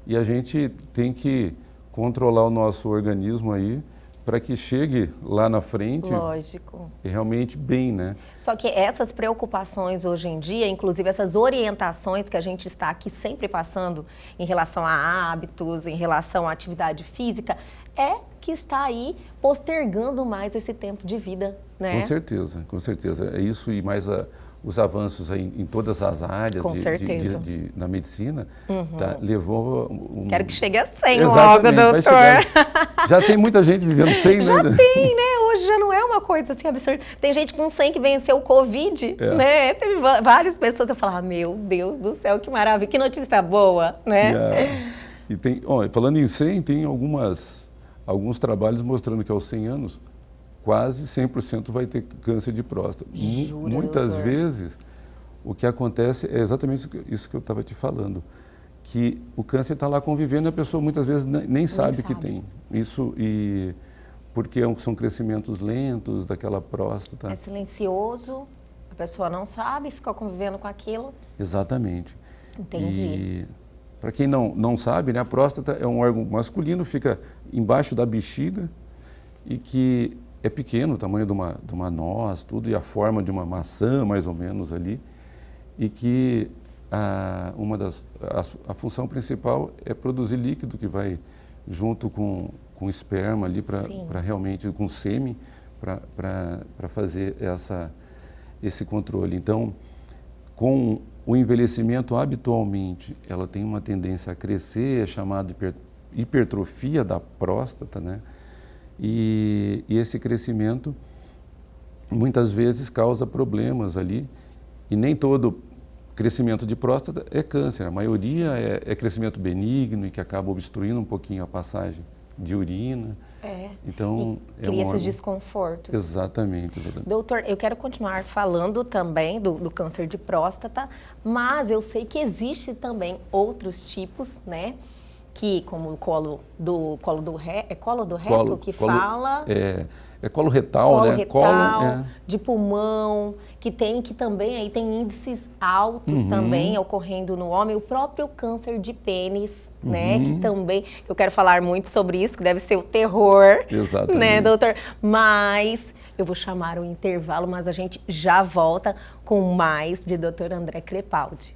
E a gente tem que controlar o nosso organismo aí para que chegue lá na frente. Lógico. E realmente bem, né? Só que essas preocupações hoje em dia, inclusive essas orientações que a gente está aqui sempre passando em relação a hábitos, em relação à atividade física, é que está aí postergando mais esse tempo de vida, né? Com certeza. É isso e mais os avanços aí em todas as áreas da medicina, levou... Quero que chegue a 100 logo, doutor. Já tem muita gente vivendo 100, né? Já tem, né? Hoje já não é uma coisa assim absurda. Tem gente com 100 que venceu o Covid, né? Teve várias pessoas que falaram, meu Deus do céu, que maravilha, que notícia boa, né? E tem, falando em 100, tem alguns trabalhos mostrando que aos 100 anos, quase 100% vai ter câncer de próstata. Jura, muitas doutor? vezes, o que acontece é exatamente isso que eu estava te falando, que o câncer está lá convivendo e a pessoa muitas vezes nem sabe que tem. Isso, porque são crescimentos lentos daquela próstata. É silencioso, a pessoa não sabe, fica convivendo com aquilo. Exatamente. Entendi. E para quem não sabe, né, a próstata é um órgão masculino, fica embaixo da bexiga e que é pequeno, o tamanho de uma noz, tudo, e a forma de uma maçã, mais ou menos, ali, e que a função principal é produzir líquido que vai junto com esperma ali, para realmente, com sêmen, para fazer esse controle. Então, com o envelhecimento, habitualmente, ela tem uma tendência a crescer, é chamado hipertrofia da próstata, né? E esse crescimento muitas vezes causa problemas ali, e nem todo crescimento de próstata é câncer, a maioria é crescimento benigno e que acaba obstruindo um pouquinho a passagem de urina. Então, cria esses desconfortos. Exatamente. Doutor, eu quero continuar falando também do câncer de próstata, mas eu sei que existe também outros tipos, né? Que, como o colo do reto que fala? É colo retal, né? Retal, de pulmão, que também aí tem índices altos também ocorrendo no homem. O próprio câncer de pênis, né? Que também, eu quero falar muito sobre isso, que deve ser o terror. Exatamente. Né, doutor? Mas eu vou chamar o intervalo, mas a gente já volta com mais de Dr. André Crepaldi.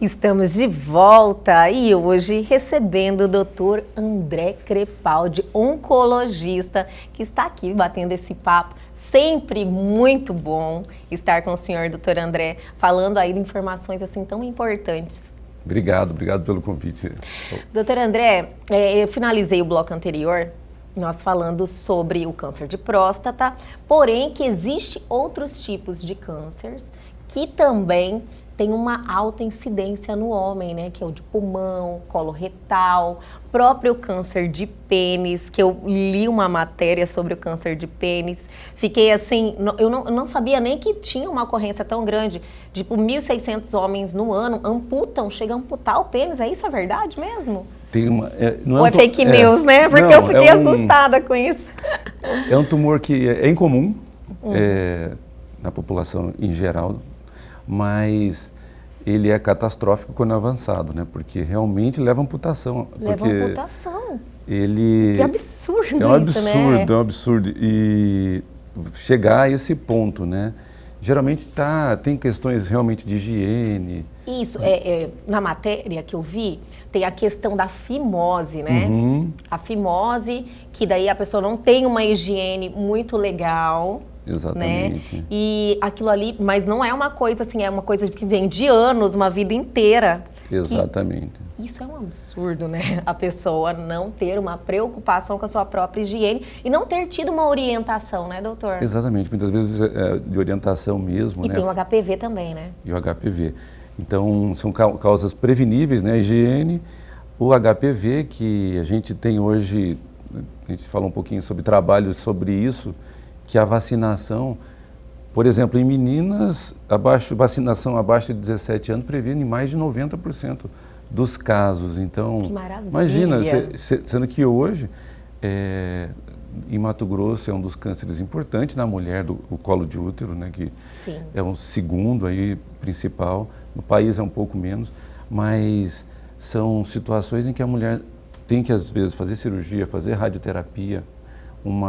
Estamos de volta e hoje recebendo o Dr. André Crepaldi, oncologista, que está aqui batendo esse papo. Sempre muito bom estar com o senhor, Dr. André, falando aí de informações assim tão importantes. Obrigado pelo convite. Doutor André, eu finalizei o bloco anterior, nós falando sobre o câncer de próstata, porém que existe outros tipos de cânceres que também tem uma alta incidência no homem, né? Que é o de pulmão, colo retal, próprio câncer de pênis, que eu li uma matéria sobre o câncer de pênis. Fiquei assim, eu não sabia nem que tinha uma ocorrência tão grande. Tipo, 1.600 homens no ano chegam a amputar o pênis. Isso é verdade mesmo? Tem uma, não Ou é fake news, né? Porque eu fiquei assustada com isso. É um tumor que é incomum na população em geral, mas ele é catastrófico quando é avançado, né? Porque realmente leva a amputação. Amputação? Que absurdo isso, né? É um absurdo. E chegar a esse ponto, né? Geralmente tem questões realmente de higiene. Isso, na matéria que eu vi, tem a questão da fimose, né? Uhum. A fimose, que daí a pessoa não tem uma higiene muito legal. Exatamente. Né? E aquilo ali, mas não é uma coisa assim, é uma coisa que vem de anos, uma vida inteira. Exatamente. Isso é um absurdo, né? A pessoa não ter uma preocupação com a sua própria higiene e não ter tido uma orientação, né, doutor? Exatamente, muitas vezes de orientação mesmo, e né? tem o HPV também, né? E o HPV. Então, são causas preveníveis, né? A higiene, o HPV, que a gente tem hoje, a gente falou um pouquinho sobre trabalhos sobre isso, que a vacinação, por exemplo, em meninas, vacinação abaixo de 17 anos previne mais de 90% dos casos. Então, que maravilha. Imagina, sendo que hoje, em Mato Grosso, é um dos cânceres importantes na mulher, o colo de útero, né, que Sim. é um segundo aí principal. No país é um pouco menos, mas são situações em que a mulher tem que, às vezes, fazer cirurgia, fazer radioterapia.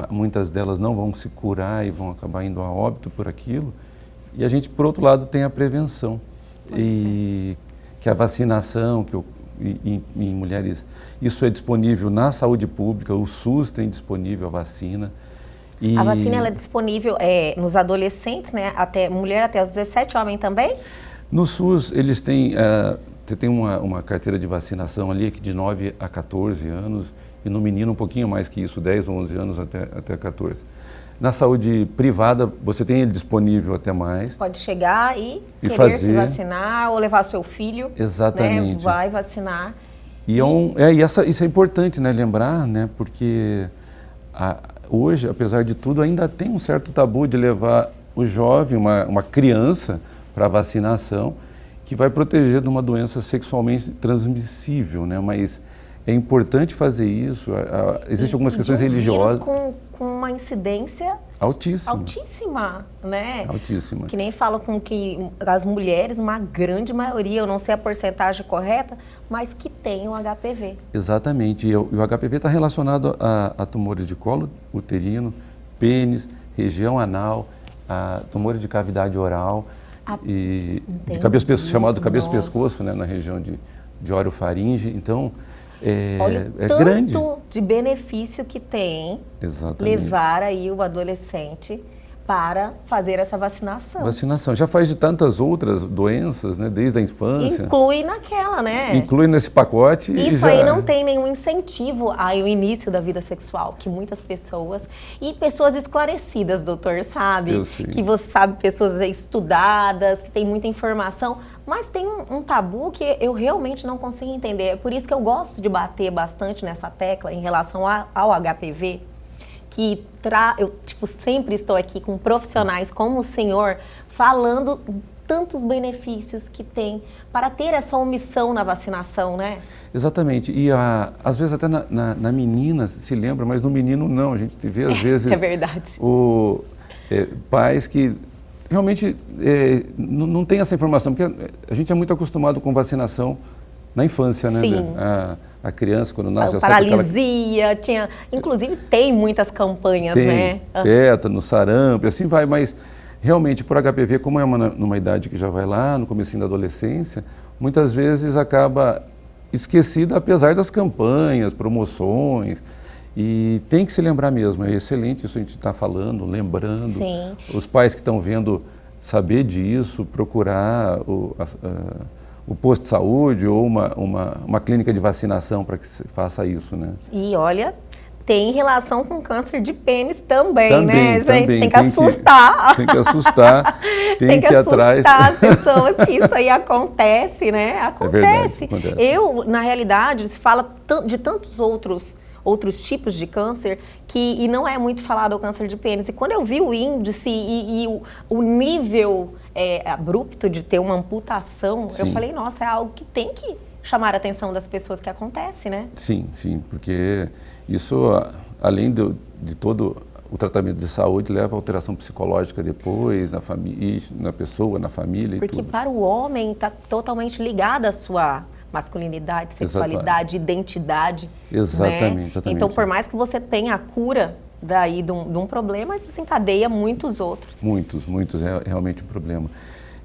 Muitas delas não vão se curar e vão acabar indo a óbito por aquilo. E a gente, por outro lado, tem a prevenção. E que a vacinação, em mulheres, isso é disponível na saúde pública, o SUS tem disponível a vacina. A vacina ela é disponível nos adolescentes, né? Mulher até os 17, homem também? No SUS, eles têm... Você tem uma carteira de vacinação ali que de 9 a 14 anos e no menino um pouquinho mais que isso, 10, 11 anos até 14. Na saúde privada, você tem ele disponível até mais. Pode chegar e querer fazer. Se vacinar ou levar seu filho. Exatamente. Né? Vai vacinar. E isso é importante, né, lembrar, né, porque hoje, apesar de tudo, ainda tem um certo tabu de levar o jovem, uma criança, para a vacinação, que vai proteger de uma doença sexualmente transmissível, né? Mas é importante fazer isso. Existem algumas questões religiosas. Com uma incidência altíssima, né? Altíssima. Que nem falam com que as mulheres, uma grande maioria, eu não sei a porcentagem correta, mas que tem o HPV. Exatamente. E o HPV está relacionado a tumores de colo uterino, pênis, região anal, a tumores de cavidade oral. E de chamado cabeça-pescoço, né, na região de orofaringe. Então, olha é tanto grande. De benefício que tem levar aí o adolescente para fazer essa vacinação. Vacinação. Já faz de tantas outras doenças, né, desde a infância. Inclui naquela, né? Inclui nesse pacote. Isso aí não tem nenhum incentivo ao início da vida sexual, que muitas pessoas, e pessoas esclarecidas, doutor, sabe? Eu sei. Que você sabe, pessoas estudadas, que tem muita informação, mas tem um tabu que eu realmente não consigo entender. É por isso que eu gosto de bater bastante nessa tecla em relação ao HPV, que eu sempre estou aqui com profissionais como o senhor falando tantos benefícios que tem para ter essa omissão na vacinação, né? Exatamente. E às vezes até na menina se lembra, mas no menino não. A gente vê às vezes... É verdade. Pais que realmente não tem essa informação, porque a gente é muito acostumado com vacinação na infância, né? Sim. A criança, quando nasce... Paralisia, inclusive tem muitas campanhas, né? Tétano, sarampo, assim vai, mas realmente por HPV, como é numa idade que já vai lá, no comecinho da adolescência, muitas vezes acaba esquecida, apesar das campanhas, promoções, e tem que se lembrar mesmo, é excelente isso a gente está falando, lembrando. Sim. Os pais que estão vendo saber disso, procurar o o posto de saúde ou uma clínica de vacinação para que se faça isso, né? E olha, tem relação com câncer de pênis também, né, gente? Também. Tem que assustar. Tem que assustar, tem que ir atrás. As pessoas que isso aí acontece, né? Acontece. É verdade, acontece. Na realidade, se fala de tantos outros tipos de câncer e não é muito falado o câncer de pênis. E quando eu vi o índice e o nível abrupto de ter uma amputação, Sim. eu falei, nossa, é algo que tem que chamar a atenção das pessoas que acontece, né? Sim, porque isso, além de todo o tratamento de saúde, leva a alteração psicológica depois, na pessoa, na família e porque tudo. para o homem está totalmente ligado à sua masculinidade, sexualidade, identidade. Exatamente. Então, por mais que você tenha a cura daí de um problema, você encadeia muitos outros. Muitos, é realmente um problema.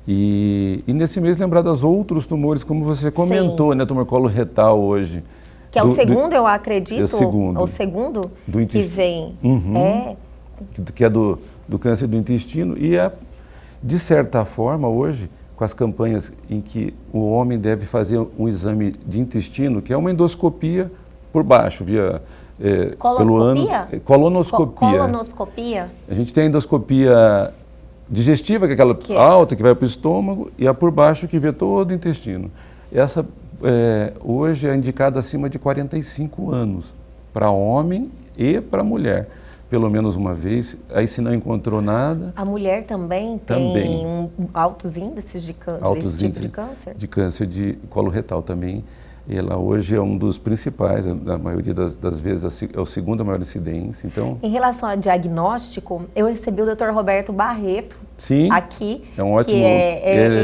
E nesse mês lembrar dos outros tumores, como você comentou, Sim. né, tumor coloretal hoje. Que é o segundo, eu acredito. É o segundo. O segundo do que vem. Uhum. Que é do câncer do intestino. E de certa forma, hoje, com as campanhas em que o homem deve fazer um exame de intestino, que é uma endoscopia por baixo, via pelo ânus. Colonoscopia. Colonoscopia. A gente tem a endoscopia digestiva, que é aquela alta que vai para o estômago, e a por baixo que vê todo o intestino. Essa hoje é indicada acima de 45 anos, para homem e para mulher. Pelo menos uma vez, aí se não encontrou nada... A mulher também tem altos índices de câncer, altos desse índices tipo de câncer? De câncer de colo retal também. Ela hoje é um dos principais, na maioria das vezes é a segunda maior incidência. Então, em relação ao diagnóstico, eu recebi o Dr. Roberto Barreto aqui. É um ótimo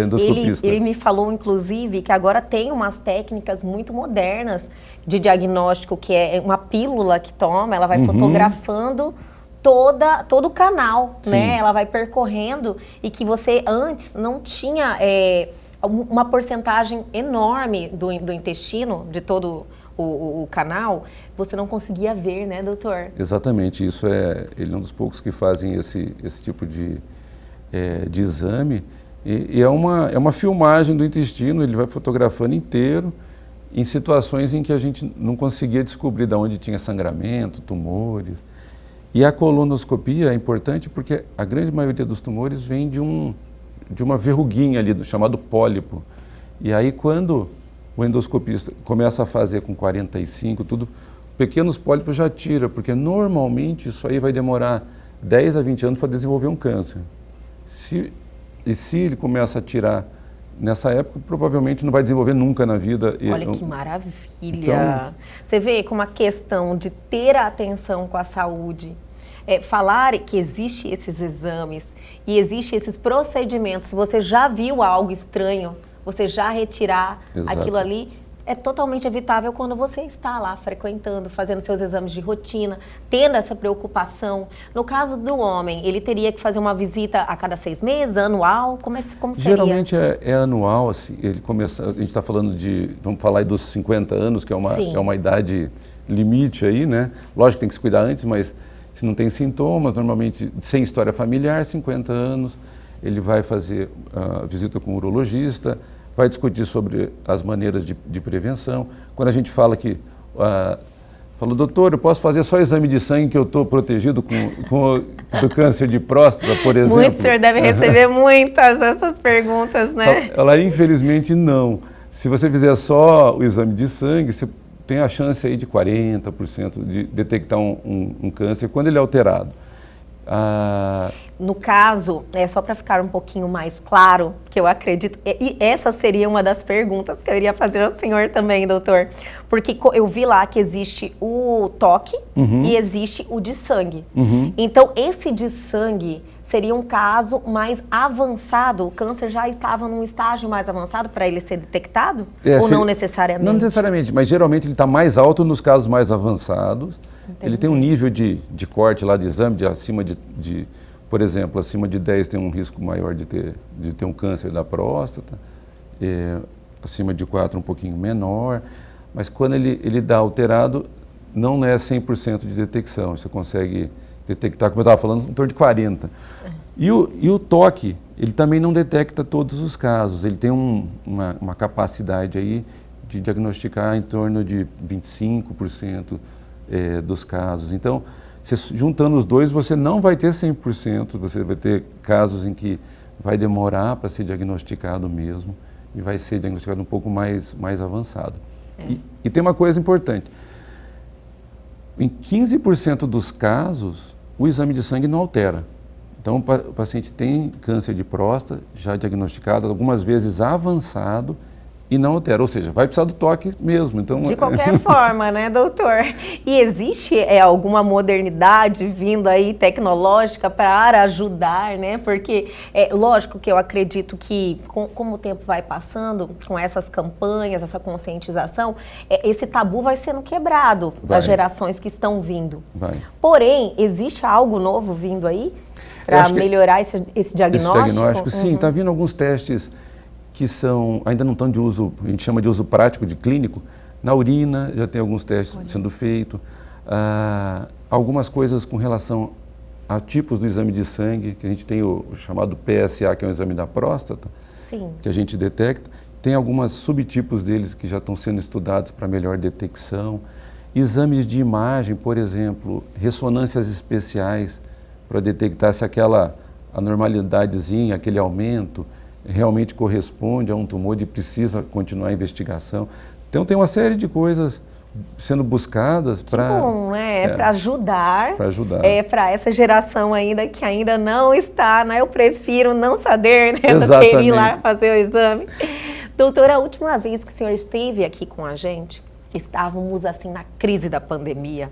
endoscopista. Ele me falou, inclusive, que agora tem umas técnicas muito modernas de diagnóstico, que é uma pílula que toma, ela vai fotografando todo o canal, né? Ela vai percorrendo e que você antes não tinha... uma porcentagem enorme do intestino, de todo o canal, você não conseguia ver, né, doutor? Exatamente, ele é um dos poucos que fazem esse tipo de exame, e é uma filmagem do intestino, ele vai fotografando inteiro, em situações em que a gente não conseguia descobrir de onde tinha sangramento, tumores. E a colonoscopia é importante porque a grande maioria dos tumores vem de uma verruguinha ali, chamado pólipo. E aí, quando o endoscopista começa a fazer com 45, pequenos pólipos já tira, porque normalmente isso aí vai demorar 10 a 20 anos para desenvolver um câncer. Se ele começa a tirar nessa época, provavelmente não vai desenvolver nunca na vida. Olha que maravilha! Então, você vê como a questão de ter a atenção com a saúde, falar que existe esses exames e existe esses procedimentos, se você já viu algo estranho, você já retirar aquilo ali, é totalmente evitável quando você está lá frequentando, fazendo seus exames de rotina, tendo essa preocupação. No caso do homem, ele teria que fazer uma visita a cada 6 meses, anual? Como seria? Geralmente é anual, assim, a gente está falando vamos falar aí dos 50 anos, que é uma idade limite aí, né? Lógico que tem que se cuidar antes, mas se não tem sintomas, normalmente sem história familiar, 50 anos, ele vai fazer a visita com o urologista, vai discutir sobre as maneiras de prevenção. Quando a gente fala fala, doutor, eu posso fazer só exame de sangue que eu estou protegido do câncer de próstata, por exemplo? O senhor deve receber muitas dessas perguntas, né? Ela, infelizmente, não. Se você fizer só o exame de sangue, você tem a chance aí de 40% de detectar um câncer quando ele é alterado. No caso, só para ficar um pouquinho mais claro, que eu acredito, e essa seria uma das perguntas que eu iria fazer ao senhor também, doutor, porque eu vi lá que existe o toque e existe o de sangue. Então, esse de sangue seria um caso mais avançado, o câncer já estava num estágio mais avançado para ele ser detectado? Ou não necessariamente? Não necessariamente, mas geralmente ele está mais alto nos casos mais avançados. Entendi. Ele tem um nível de corte lá de exame, acima por exemplo, acima de 10 tem um risco maior de ter um câncer da próstata, acima de 4 um pouquinho menor, mas quando ele dá alterado, não é 100% de detecção, você consegue detectar, como eu estava falando, em torno de 40. E o toque, ele também não detecta todos os casos, ele tem uma capacidade aí de diagnosticar em torno de 25% dos casos. Então, juntando os dois, você não vai ter 100%, você vai ter casos em que vai demorar para ser diagnosticado mesmo e vai ser diagnosticado um pouco mais avançado. E tem uma coisa importante, em 15% dos casos, o exame de sangue não altera. Então, o paciente tem câncer de próstata, já diagnosticado, algumas vezes avançado, e não altera, ou seja, vai precisar do toque mesmo. Então, de qualquer forma, né, doutor? E existe alguma modernidade vindo aí tecnológica para ajudar, né? Porque, lógico que eu acredito que, como o tempo vai passando, com essas campanhas, essa conscientização, esse tabu vai sendo quebrado das gerações que estão vindo. Porém, existe algo novo vindo aí para melhorar esse diagnóstico? Esse diagnóstico, sim, está vindo alguns testes que ainda não estão de uso, a gente chama de uso prático, de clínico. Na urina já tem alguns testes sendo feitos. Algumas coisas com relação a tipos do exame de sangue, que a gente tem o chamado PSA, que é um exame da próstata, que a gente detecta. Tem alguns subtipos deles que já estão sendo estudados para melhor detecção. Exames de imagem, por exemplo, ressonâncias especiais, para detectar se aquela anormalidadezinha, aquele aumento, realmente corresponde a um tumor e precisa continuar a investigação. Então tem uma série de coisas sendo buscadas para... Que bom, né? Para ajudar. Para ajudar. Para essa geração ainda que ainda não está, né? Eu prefiro não saber, né? Exatamente. Do que ir lá fazer o exame. Doutora, a última vez que o senhor esteve aqui com a gente, estávamos assim na crise da pandemia.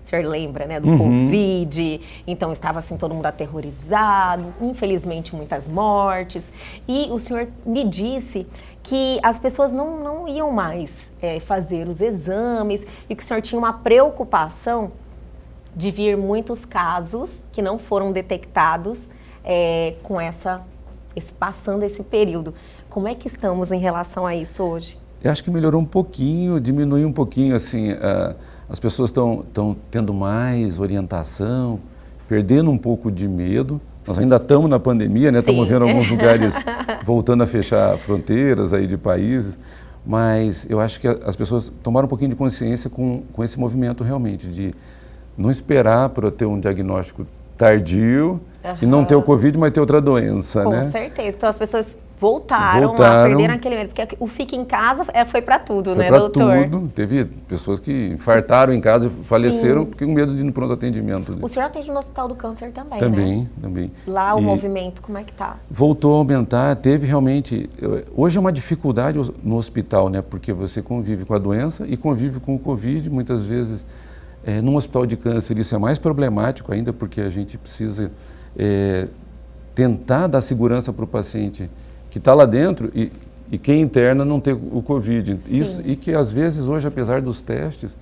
O senhor lembra, né, do Covid, então estava assim todo mundo aterrorizado, infelizmente muitas mortes, e o senhor me disse que as pessoas não iam mais fazer os exames e que o senhor tinha uma preocupação de vir muitos casos que não foram detectados passando esse período. Como é que estamos em relação a isso hoje? Eu acho que melhorou um pouquinho, diminuiu um pouquinho, assim, as pessoas estão tendo mais orientação, perdendo um pouco de medo. Nós ainda estamos na pandemia, né? Estamos vendo alguns lugares voltando a fechar fronteiras aí de países, mas eu acho que as pessoas tomaram um pouquinho de consciência com esse movimento realmente, de não esperar para ter um diagnóstico tardio e não ter o Covid, mas ter outra doença, né? Com certeza. Então as pessoas voltaram a perder aquele medo, porque o fica em casa foi para tudo, né, doutor? Foi para tudo. Teve pessoas que infartaram em casa e faleceram porque com medo de ir no pronto atendimento. O senhor atende no Hospital do Câncer também, né? Também. Lá o movimento, como é que tá? Voltou a aumentar, teve realmente... Hoje é uma dificuldade no hospital, né? Porque você convive com a doença e convive com o Covid, muitas vezes. Num hospital de câncer isso é mais problemático ainda, porque a gente precisa tentar dar segurança para o paciente que está lá dentro e quem interna não ter o Covid. E que às vezes hoje, apesar dos testes,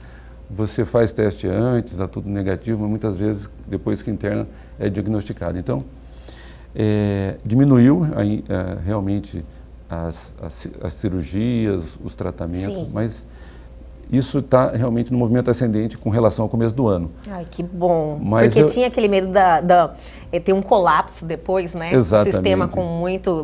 você faz teste antes, dá tudo negativo, mas muitas vezes depois que interna é diagnosticado. Então, diminuiu realmente as cirurgias, os tratamentos, mas isso está realmente no movimento ascendente com relação ao começo do ano. Ai, que bom. Porque tinha aquele medo ter um colapso depois, né? Exatamente. O sistema com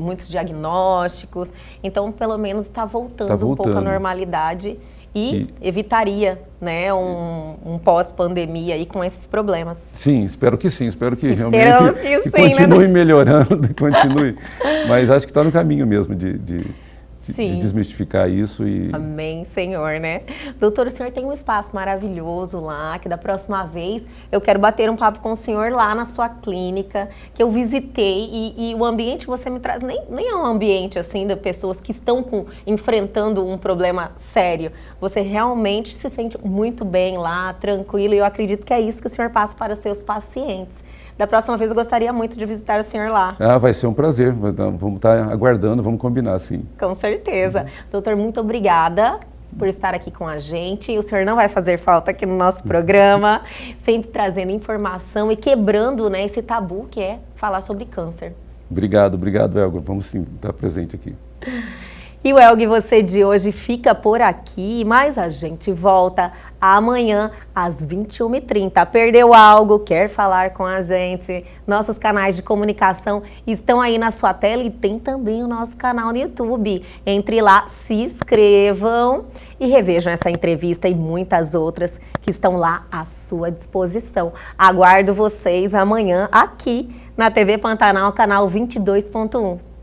muitos diagnósticos. Então, pelo menos está voltando um pouco à normalidade e evitaria, né, um pós-pandemia aí com esses problemas. Sim, espero que sim. Espero que realmente que continue melhorando, continue. Mas acho que está no caminho mesmo de desmistificar isso. Amém, Senhor, né? Doutor, o senhor tem um espaço maravilhoso lá, que da próxima vez eu quero bater um papo com o senhor lá na sua clínica, que eu visitei, e o ambiente que você me traz nem é um ambiente assim de pessoas que estão enfrentando um problema sério. Você realmente se sente muito bem lá, tranquilo, e eu acredito que é isso que o senhor passa para os seus pacientes. Da próxima vez eu gostaria muito de visitar o senhor lá. Vai ser um prazer. Vamos estar aguardando, vamos combinar, sim. Com certeza. Doutor, muito obrigada por estar aqui com a gente. O senhor não vai fazer falta aqui no nosso programa, sempre trazendo informação e quebrando, né, esse tabu que é falar sobre câncer. Obrigado, Elga. Vamos sim estar presente aqui. E o Elga e Você de hoje fica por aqui, mas a gente volta amanhã às 21h30. Perdeu algo? Quer falar com a gente? Nossos canais de comunicação estão aí na sua tela e tem também o nosso canal no YouTube. Entre lá, se inscrevam e revejam essa entrevista e muitas outras que estão lá à sua disposição. Aguardo vocês amanhã aqui na TV Pantanal, canal 22.1.